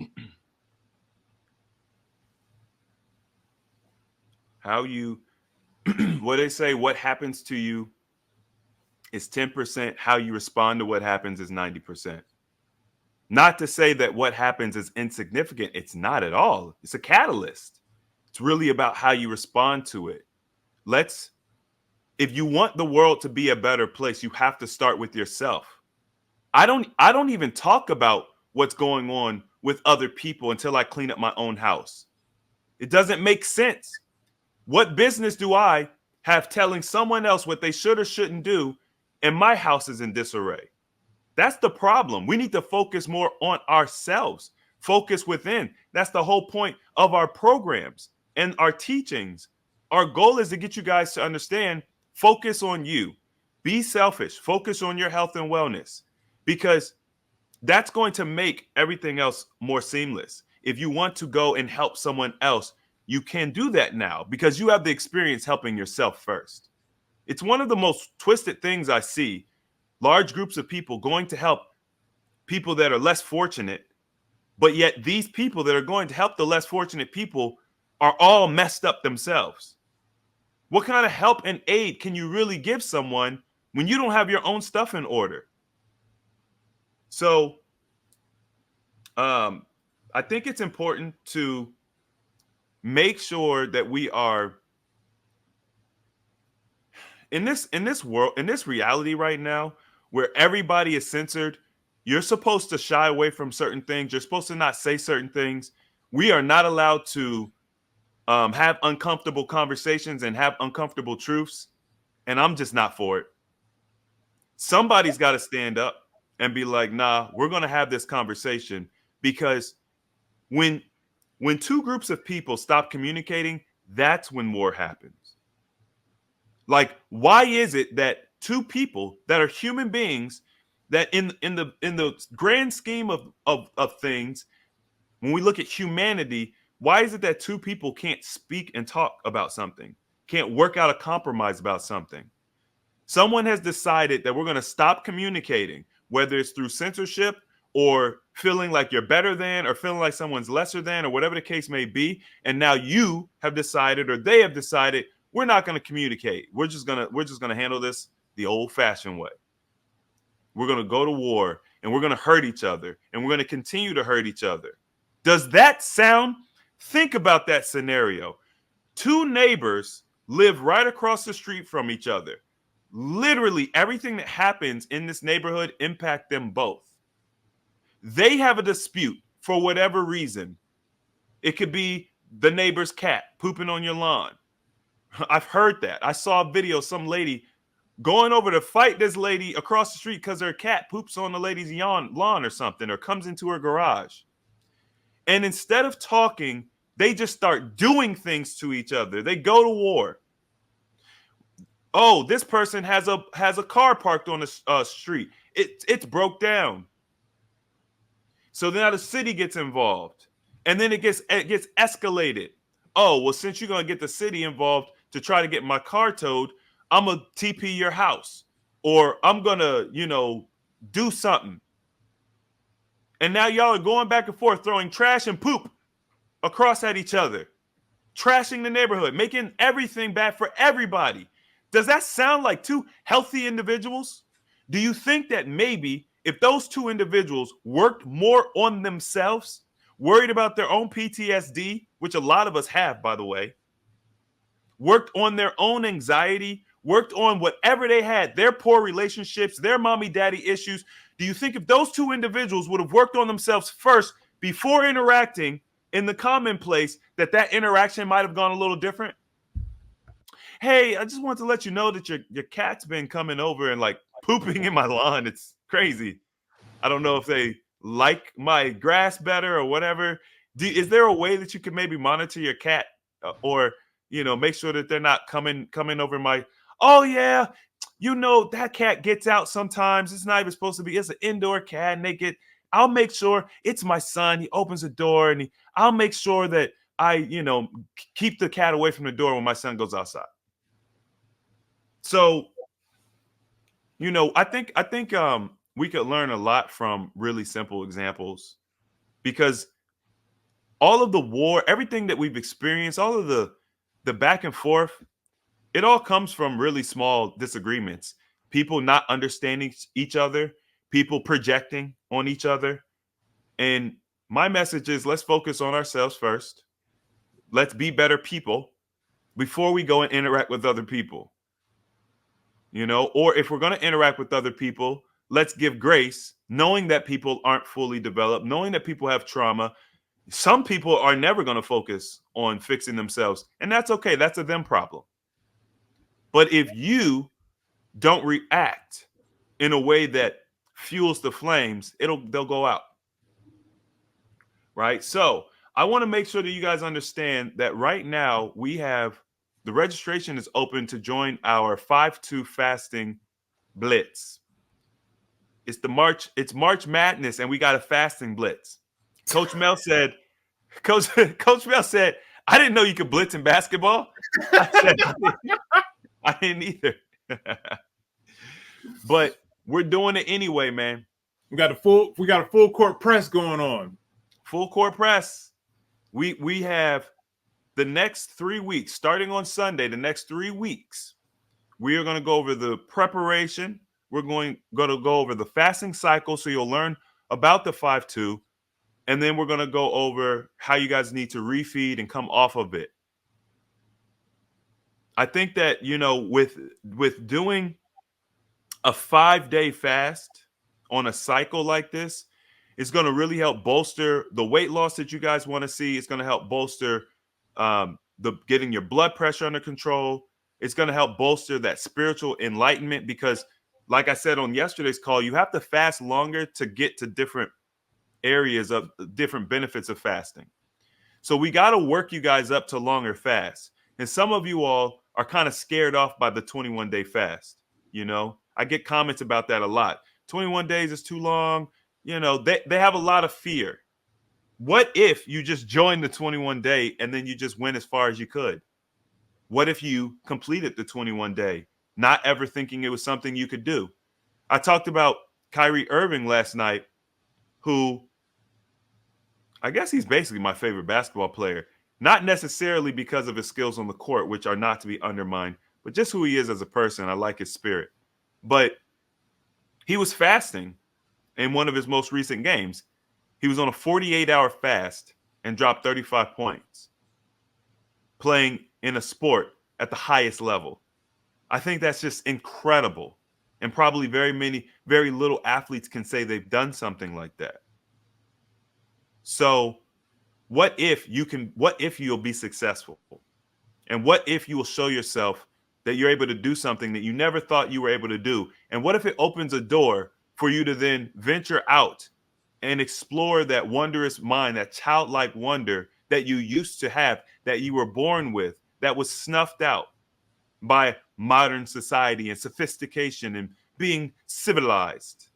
How you, what they say, what happens to you is 10%. How you respond to what happens is 90%. Not to say that what happens is insignificant. It's not at all. It's a catalyst. It's really about how you respond to it. If you want the world to be a better place, you have to start with yourself. I don't even talk about what's going on with other people until I clean up my own house. It doesn't make sense. What business do I have telling someone else what they should or shouldn't do and my house is in disarray? That's the problem. We need to focus more on ourselves, focus within. That's the whole point of our programs and our teachings. Our goal is to get you guys to understand, focus on you, be selfish, focus on your health and wellness, because that's going to make everything else more seamless. If you want to go and help someone else, you can do that now because you have the experience helping yourself first. It's one of the most twisted things I see. Large groups of people going to help people that are less fortunate, but yet these people that are going to help the less fortunate people are all messed up themselves. What kind of help and aid can you really give someone when you don't have your own stuff in order? So I think it's important to make sure that we are in this world, in this reality right now, where everybody is censored. You're supposed to shy away from certain things. You're supposed to not say certain things. We are not allowed to have uncomfortable conversations and have uncomfortable truths. And I'm just not for it. Somebody's got to stand up and be like, nah, we're going to have this conversation, because when two groups of people stop communicating, that's when war happens. Like, why is it that two people that are human beings, that in the grand scheme of things, when we look at humanity, why is it that two people can't speak and talk about something, can't work out a compromise about something? Someone has decided that we're going to stop communicating, whether it's through censorship or feeling like you're better than, or feeling like someone's lesser than, or whatever the case may be. And now you have decided, or they have decided, we're not going to communicate. We're just gonna handle this the old-fashioned way. We're going to go to war, and we're going to hurt each other, and we're going to continue to hurt each other. Does that sound? Think about that scenario. Two neighbors live right across the street from each other. Literally everything that happens in this neighborhood impact them both. They have a dispute for whatever reason. It could be the neighbor's cat pooping on your lawn. I've heard that. I saw a video, some lady going over to fight this lady across the street because her cat poops on the lady's lawn or something, or comes into her garage. And instead of talking, they just start doing things to each other. They go to war. Oh, this person has a car parked on the street. It's broke down. So now the city gets involved, and then it gets escalated. Oh, well, since you're gonna get the city involved to try to get my car towed, I'm gonna TP your house, or I'm gonna, do something. And now y'all are going back and forth, throwing trash and poop across at each other. trashing the neighborhood, making everything bad for everybody. Does that sound like two healthy individuals? Do you think that maybe if those two individuals worked more on themselves, worried about their own PTSD, which a lot of us have, by the way, worked on their own anxiety, worked on whatever they had, their poor relationships, their mommy daddy issues, do you think if those two individuals would have worked on themselves first before interacting in the commonplace, that that interaction might have gone a little different? Hey, I just wanted to let you know that your cat's been coming over and like pooping in my lawn. It's crazy. I don't know if they like my grass better or whatever. Is there a way that you can maybe monitor your cat, or make sure that they're not coming over my? Oh yeah, that cat gets out sometimes. It's not even supposed to be. It's an indoor cat, and they get. I'll make sure it's my son. He opens the door, and I'll make sure that I keep the cat away from the door when my son goes outside. So I think we could learn a lot from really simple examples, because all of the war, everything that we've experienced, all of the back and forth, it all comes from really small disagreements. People not understanding each other, people projecting on each other. And my message is, let's focus on ourselves first. Let's be better people before we go and interact with other people. Or if we're going to interact with other people, let's give grace, knowing that people aren't fully developed, knowing that people have trauma. Some people are never going to focus on fixing themselves, and that's okay. That's a them problem. But if you don't react in a way that fuels the flames, they'll go out. Right? So I want to make sure that you guys understand that right now the registration is open to join our 5-2 fasting blitz. It's March Madness, and we got a fasting blitz. Coach Mel said, I didn't know you could blitz in basketball. I said, I didn't either. But we're doing it anyway, man. We got a full court press going on. Full court press. We have the next 3 weeks, starting on Sunday, the next 3 weeks, we are going to go over the preparation. We're going to go over the fasting cycle, so you'll learn about the 5-2, and then we're going to go over how you guys need to refeed and come off of it. I think that, with doing a 5-day fast on a cycle like this, it's going to really help bolster the weight loss that you guys want to see. It's going to help bolster getting your blood pressure under control. It's going to help bolster that spiritual enlightenment, because like I said on yesterday's call, you have to fast longer to get to different areas of different benefits of fasting. So we got to work you guys up to longer fasts. And some of you all are kind of scared off by the 21-day fast. I get comments about that a lot. 21 days is too long. They have a lot of fear. What if you just joined the 21-day and then you just went as far as you could? What if you completed the 21-day, not ever thinking it was something you could do? I talked about Kyrie Irving last night, who I guess he's basically my favorite basketball player, not necessarily because of his skills on the court, which are not to be undermined, but just who he is as a person. I like his spirit. But he was fasting in one of his most recent games. He was on a 48-hour fast and dropped 35 points, playing in a sport at the highest level. I think that's just incredible. And probably very little athletes can say they've done something like that. So what if you'll be successful? And what if you will show yourself that you're able to do something that you never thought you were able to do? And what if it opens a door for you to then venture out and explore that wondrous mind, that childlike wonder that you used to have, that you were born with, that was snuffed out by modern society and sophistication and being civilized?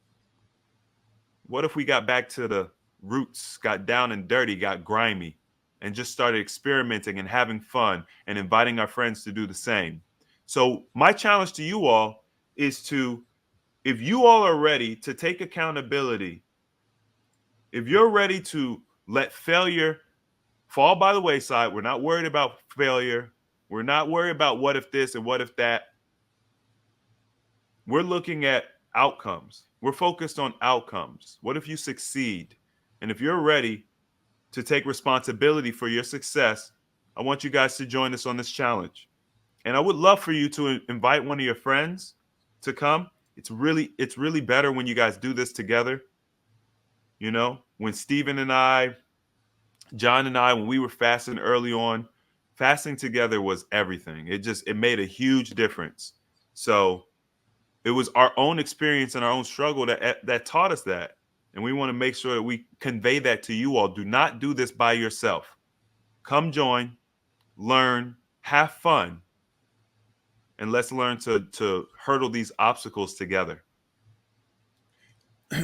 What if we got back to the roots, got down and dirty, got grimy, and just started experimenting and having fun and inviting our friends to do the same? So my challenge to you all is to, if you all are ready to take accountability, if you're ready to let failure fall by the wayside. We're not worried about failure. We're not worried about what if this and what if that. We're looking at outcomes. We're focused on outcomes. What if you succeed? And if you're ready to take responsibility for your success, I want you guys to join us on this challenge. And I would love for you to invite one of your friends to come. It's really better when you guys do this together. You know, when Stephen and I, John and I, when we were fasting early on, fasting together was everything. It made a huge difference. So it was our own experience and our own struggle that taught us that. And we want to make sure that we convey that to you all. Do not do this by yourself. Come join, learn, have fun, and let's learn to hurdle these obstacles together.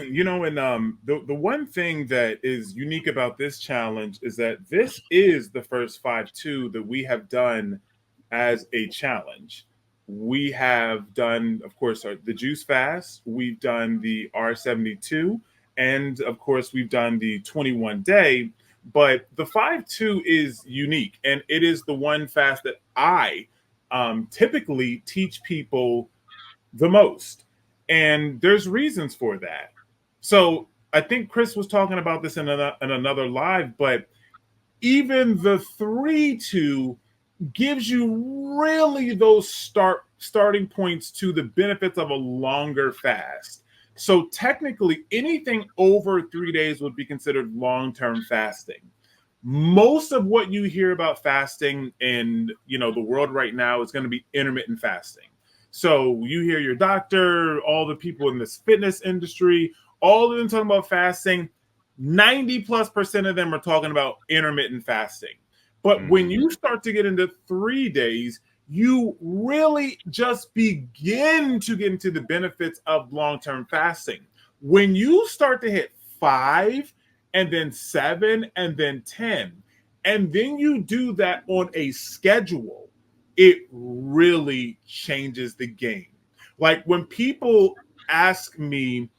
You know, and the one thing that is unique about this challenge is that this is the first 5-2 that we have done as a challenge. We have done, of course, the juice fast. We've done the R72, and of course, we've done the 21-day. But the 5-2 is unique, and it is the one fast that I typically teach people the most. And there's reasons for that. So I think Chris was talking about this in another live, but even the 3-2 gives you really those starting points to the benefits of a longer fast. So technically, anything over 3 days would be considered long-term fasting. Most of what you hear about fasting in the world right now is going to be intermittent fasting. So you hear your doctor, all the people in this fitness industry, all of them talking about fasting. 90+% of them are talking about intermittent fasting. But when you start to get into 3 days, you really just begin to get into the benefits of long-term fasting. When you start to hit 5 and then 7 and then 10, and then you do that on a schedule, it really changes the game. Like when people ask me,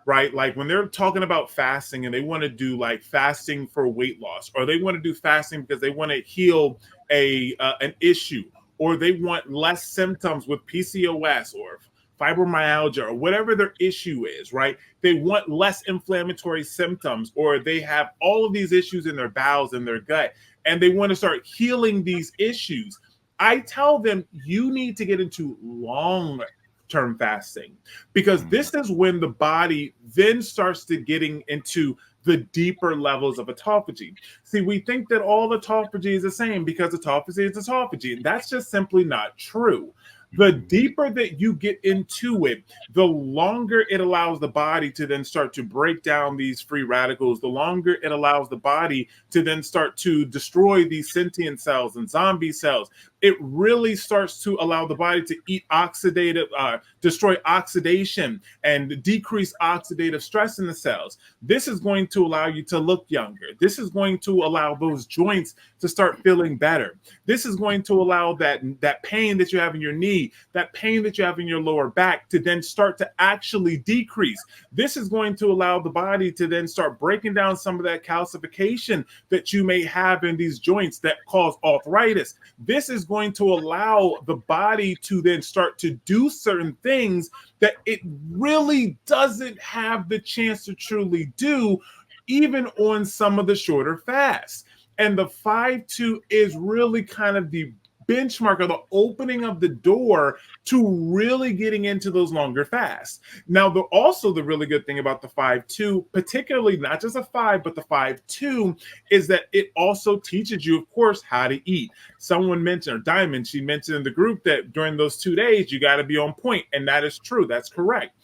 right, like when they're talking about fasting and they want to do like fasting for weight loss, or they want to do fasting because they want to heal an issue, or they want less symptoms with PCOS or fibromyalgia or whatever their issue is, right? They want less inflammatory symptoms, or they have all of these issues in their bowels and their gut, and they want to start healing these issues. I tell them you need to get into long-term fasting, because this is when the body then starts to getting into the deeper levels of autophagy. See, we think that all autophagy is the same because autophagy is autophagy, and that's just simply not true. The deeper that you get into it, the longer it allows the body to then start to break down these free radicals, the longer it allows the body to then start to destroy these sentient cells and zombie cells. It really starts to allow the body to destroy oxidation and decrease oxidative stress in the cells. This is going to allow you to look younger. This is going to allow those joints to start feeling better. This is going to allow that pain that you have in your knee, that pain that you have in your lower back, to then start to actually decrease. This is going to allow the body to then start breaking down some of that calcification that you may have in these joints that cause arthritis. This is going to allow the body to then start to do certain things that it really doesn't have the chance to truly do, even on some of the shorter fasts. And the 5-2 is really kind of the benchmark, or the opening of the door to really getting into those longer fasts. Now, also the really good thing about the 5-2, particularly not just a 5, but the 5-2, is that it also teaches you, of course, how to eat. Someone mentioned, or Diamond, she mentioned in the group that during those 2 days, you got to be on point. And that is true. That's correct.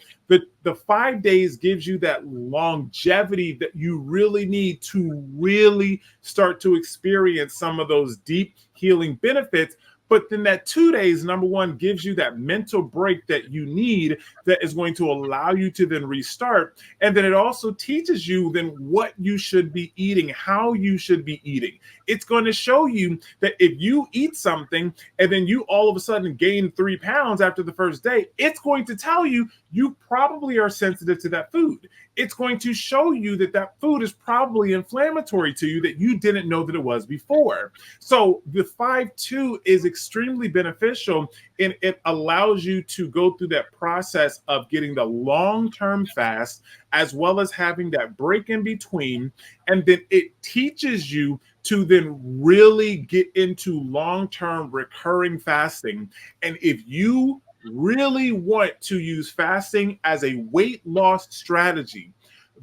The 5 days gives you that longevity that you really need to really start to experience some of those deep healing benefits. But then that 2 days, number one, gives you that mental break that you need that is going to allow you to then restart. And then it also teaches you then what you should be eating, how you should be eating. It's going to show you that if you eat something and then you all of a sudden gain 3 pounds after the first day, it's going to tell you you probably are sensitive to that food. It's going to show you that that food is probably inflammatory to you that you didn't know that it was before. So the 5-2 is extremely beneficial, and it allows you to go through that process of getting the long-term fast as well as having that break in between. And then it teaches you to then really get into long-term recurring fasting. And if you really want to use fasting as a weight loss strategy,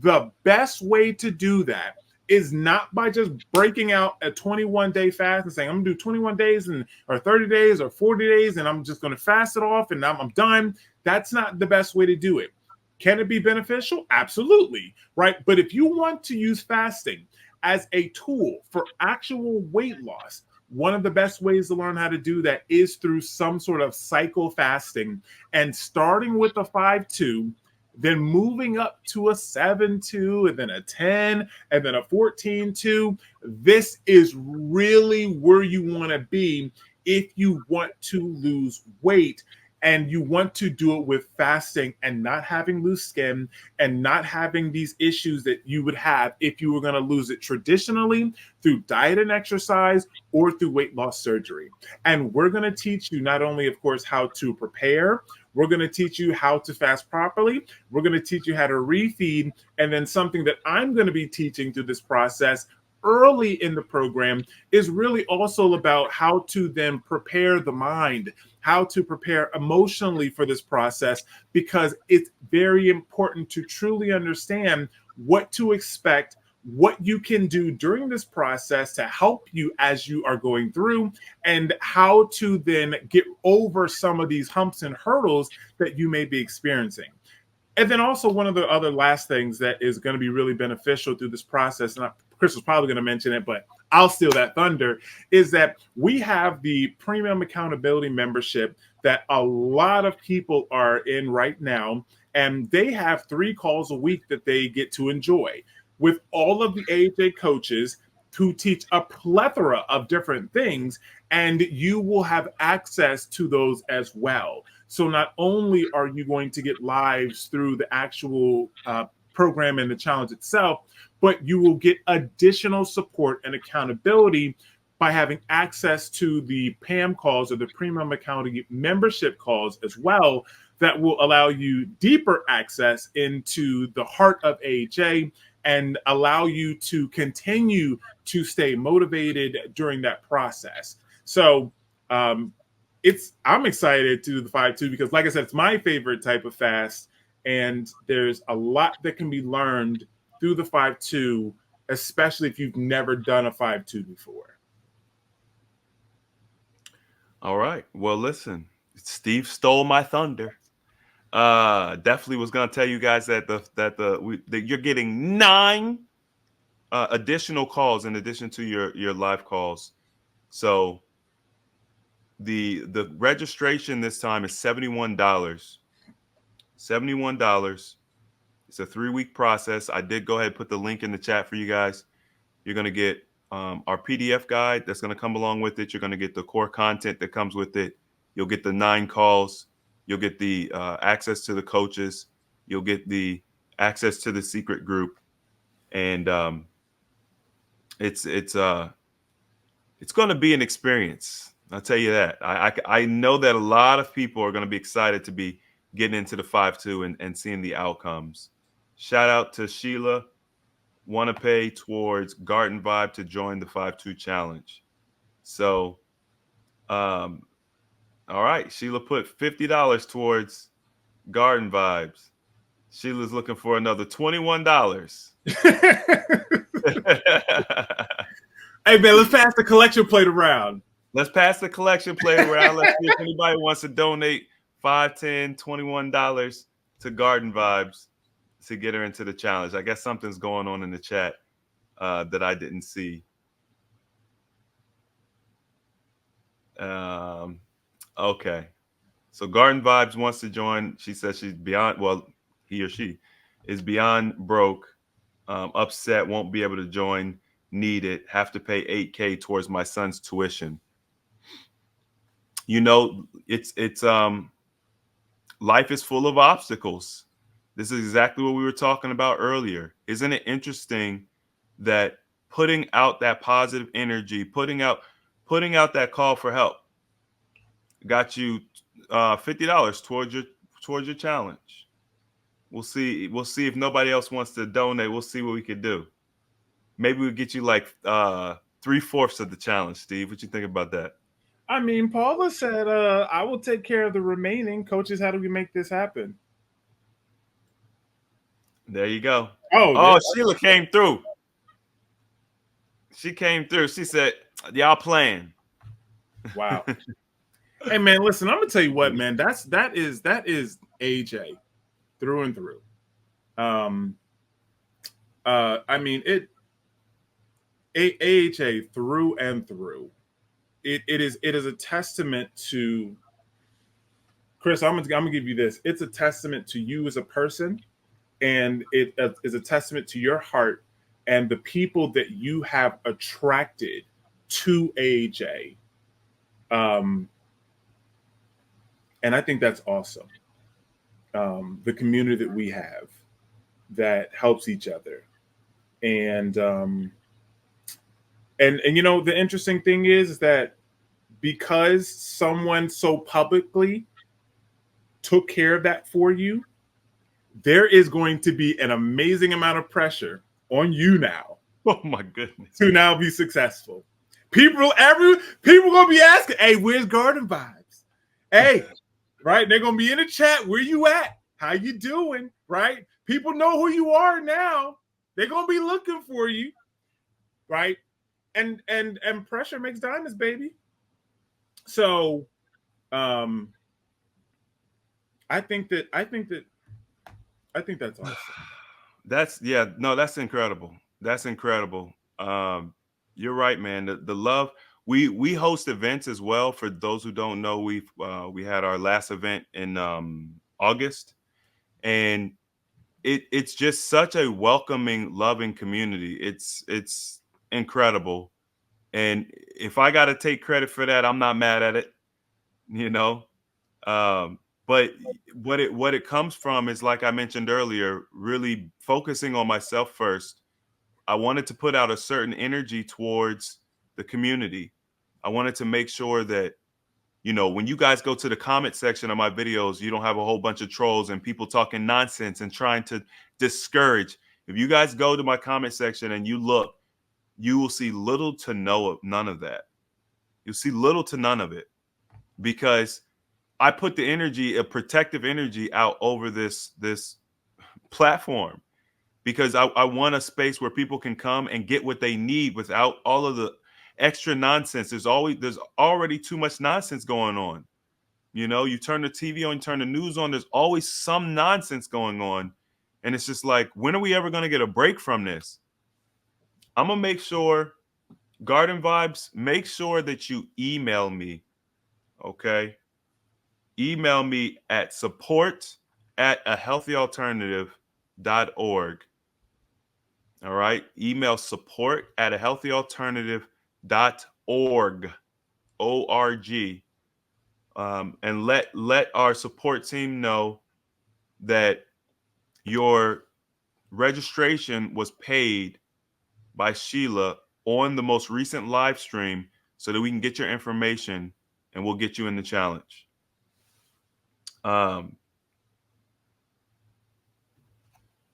the best way to do that is not by just breaking out a 21-day fast and saying, I'm gonna do 21 days and or 30 days or 40 days, and I'm just gonna fast it off and I'm done. That's not the best way to do it. Can it be beneficial? Absolutely, right? But if you want to use fasting as a tool for actual weight loss, one of the best ways to learn how to do that is through some sort of cycle fasting, and starting with a 5-2, then moving up to a 7-2, and then a 10, and then a 14-2. This is really where you want to be if you want to lose weight. And you want to do it with fasting and not having loose skin and not having these issues that you would have if you were going to lose it traditionally through diet and exercise or through weight loss surgery. And we're going to teach you not only, of course, how to prepare, we're going to teach you how to fast properly. We're going to teach you how to refeed. And then something that I'm going to be teaching through this process early in the program is really also about how to then prepare the mind, how to prepare emotionally for this process, because it's very important to truly understand what to expect, what you can do during this process to help you as you are going through, and how to then get over some of these humps and hurdles that you may be experiencing. And then also one of the other last things that is going to be really beneficial through this process, and Chris was probably going to mention it, but I'll steal that thunder, is that we have the premium accountability membership that a lot of people are in right now. And they have 3 calls a week that they get to enjoy with all of the AHA coaches who teach a plethora of different things, and you will have access to those as well. So not only are you going to get lives through the actual program and the challenge itself, but you will get additional support and accountability by having access to the PAM calls, or the Premium Accounting Membership calls as well, that will allow you deeper access into the heart of AHA and allow you to continue to stay motivated during that process. So I'm excited to do the 5-2 because, like I said, it's my favorite type of fast, and there's a lot that can be learned through the 5-2, especially if you've never done a 5-2 before. All right. Well, listen, Steve stole my thunder. Definitely was going to tell you guys that that you're getting 9 additional calls in addition to your live calls. So the registration this time is $71. $71. It's a 3-week process. I did go ahead and put the link in the chat for you guys. You're going to get our PDF guide that's going to come along with it. You're going to get the core content that comes with it. You'll get the 9 calls. You'll get the access to the coaches. You'll get the access to the secret group, and it's going to be an experience. I'll tell you that. I know that a lot of people are going to be excited to be getting into the 5-2 and seeing the outcomes. Shout out to Sheila. Want to pay towards Garden Vibe to join the 5-2 challenge. So, all right, Sheila put $50 towards Garden Vibes. Sheila's looking for another $21. Hey man, let's pass the collection plate around. Let's pass the collection plate around. Let's see if anybody wants to donate $5, $10, $21 to Garden Vibes to get her into the challenge. I guess something's going on in the chat that I didn't see. Okay. So Garden Vibes wants to join. She says she's beyond. Well, he or she is beyond broke. Upset. Won't be able to join. Need it. Have to pay $8K towards my son's tuition. It's life is full of obstacles. This is exactly what we were talking about earlier. Isn't it interesting that putting out that positive energy, putting out that call for help got you $50 towards your challenge. We'll see. We'll see if nobody else wants to donate. We'll see what we could do. Maybe we'll get you like 3/4 of the challenge, Steve. What you think about that? I mean, Paula said, I will take care of the remaining. Coaches, how do we make this happen? There you go. Oh, Oh, yeah. Sheila came through. She came through. She said, "Y'all playing." Wow. Hey, man, listen, I'm going to tell you what, man. That is AJ through and through. I mean, AHA through and through. It is a testament to Chris. I'm gonna give you this. It's a testament to you as a person, and it is a testament to your heart and the people that you have attracted to AJ. And I think that's awesome. The community that we have that helps each other, and you know, the interesting thing is that because someone so publicly took care of that for you, there is going to be an amazing amount of pressure on you now. Oh my goodness. To now be successful. People gonna be asking, hey, where's Garden Vibes? Hey, right? They're gonna be in the chat. Where you at? How you doing? Right? People know who you are now. They're gonna be looking for you, right? And pressure makes diamonds, baby. So I think that's awesome. That's incredible. That's incredible. You're right, man. The love. We host events as well. For those who don't know, we had our last event in August, and it's just such a welcoming, loving community. It's incredible. And if I got to take credit for that, I'm not mad at it, you know. But what it comes from is, like I mentioned earlier, really focusing on myself first. I wanted to put out a certain energy towards the community. I wanted to make sure that, you know, when you guys go to the comment section of my videos, you don't have a whole bunch of trolls and people talking nonsense and trying to discourage. If you guys go to my comment section and you look, you will see little to none of that. You'll see little to none of it, because I put the energy, a protective energy, out over this platform, because I want a space where people can come and get what they need without all of the extra nonsense. There's already too much nonsense going on. You know, you turn the TV on, you turn the news on, there's always some nonsense going on. And it's just like, when are we ever going to get a break from this? I'm going to make sure, Garden Vibes, make sure that you email me, okay? Email me at support@ahealthyalternative.org. All right? Email support@ahealthyalternative.org, O-R-G. And let our support team know that your registration was paid by Sheila on the most recent live stream, so that we can get your information and we'll get you in the challenge.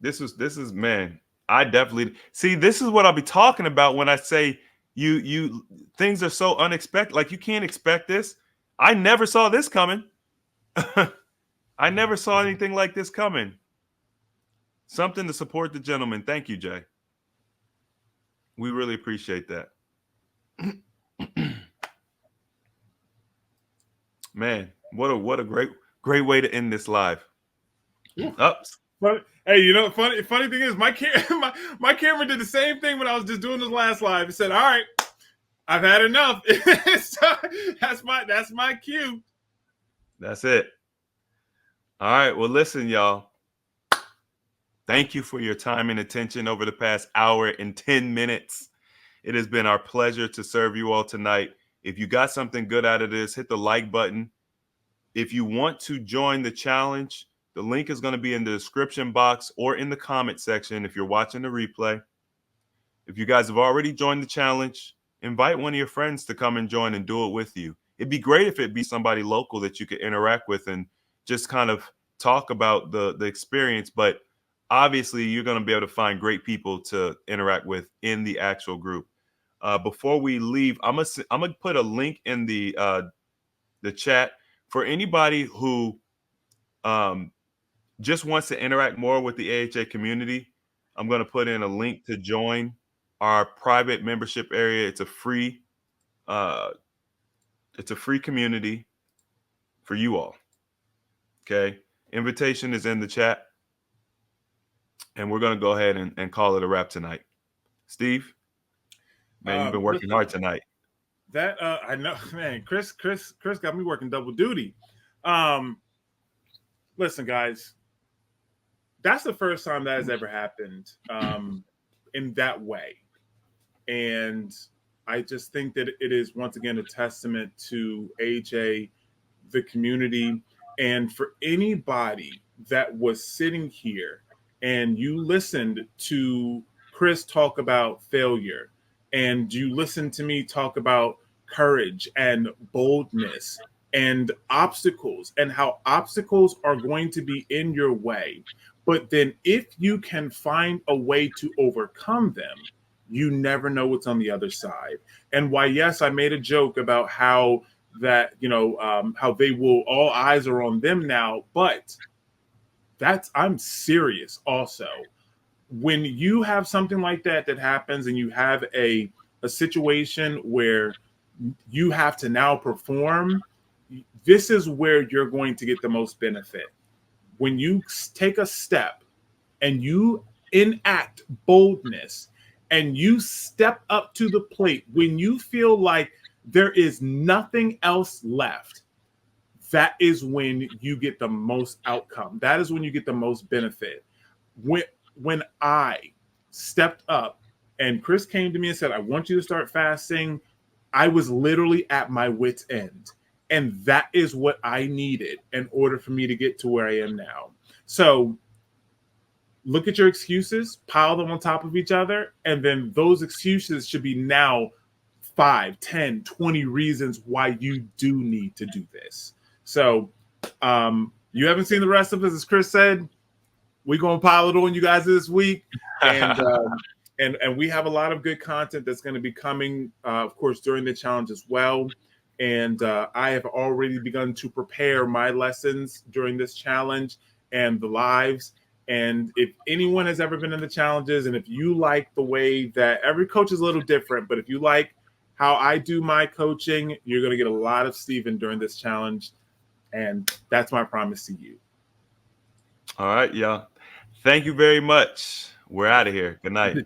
This is man, I definitely see, this is what I'll be talking about when I say you things are so unexpected. Like, you can't expect this. I never saw this coming. I never saw anything like this coming. Something to support the gentleman. Thank you, Jay. We really appreciate that. Man, what a great way to end this live. Ups. But hey, you know, funny thing is, my camera did the same thing when I was just doing this last live. It said, "All right, I've had enough. That's my cue. That's it. All right. Well, listen, y'all. Thank you for your time and attention over the past hour and 10 minutes. It has been our pleasure to serve you all tonight. If you got something good out of this, hit the like button. If you want to join the challenge, the link is going to be in the description box or in the comment section if you're watching the replay. If you guys have already joined the challenge, invite one of your friends to come and join and do it with you. It'd be great if it'd be somebody local that you could interact with and just kind of talk about the experience. But obviously, you're going to be able to find great people to interact with in the actual group. Before we leave, I'm gonna put a link in the chat for anybody who just wants to interact more with the AHA community. I'm going to put in a link to join our private membership area. Uh, it's a free community for you all. Okay, invitation is in the chat, and we're going to go ahead and call it a wrap tonight. Steve, man, you've been working hard tonight. That I know, man. Chris got me working double duty. Listen, guys, that's the first time that has ever happened in that way, and I just think that it is once again a testament to AHA, the community, and for anybody that was sitting here and you listened to Chris talk about failure and you listened to me talk about courage and boldness and obstacles and how obstacles are going to be in your way. But then if you can find a way to overcome them, you never know what's on the other side. And why, yes, I made a joke about how that, how they will, all eyes are on them now, but I'm serious also. When you have something like that happens and you have a situation where you have to now perform, this is where you're going to get the most benefit. When you take a step and you enact boldness and you step up to the plate, when you feel like there is nothing else left, that is when you get the most outcome. That is when you get the most benefit. When I stepped up and Chris came to me and said, I want you to start fasting, I was literally at my wit's end. And that is what I needed in order for me to get to where I am now. So look at your excuses, pile them on top of each other, and then those excuses should be now 5, 10, 20 reasons why you do need to do this. So you haven't seen the rest of us, as Chris said. We're going to pile it on you guys this week. And we have a lot of good content that's going to be coming, of course, during the challenge as well. And I have already begun to prepare my lessons during this challenge and the lives. And if anyone has ever been in the challenges, and if you like the way that every coach is a little different, but if you like how I do my coaching, you're going to get a lot of Steven during this challenge. And that's my promise to you. All right, y'all. Thank you very much. We're out of here. Good night.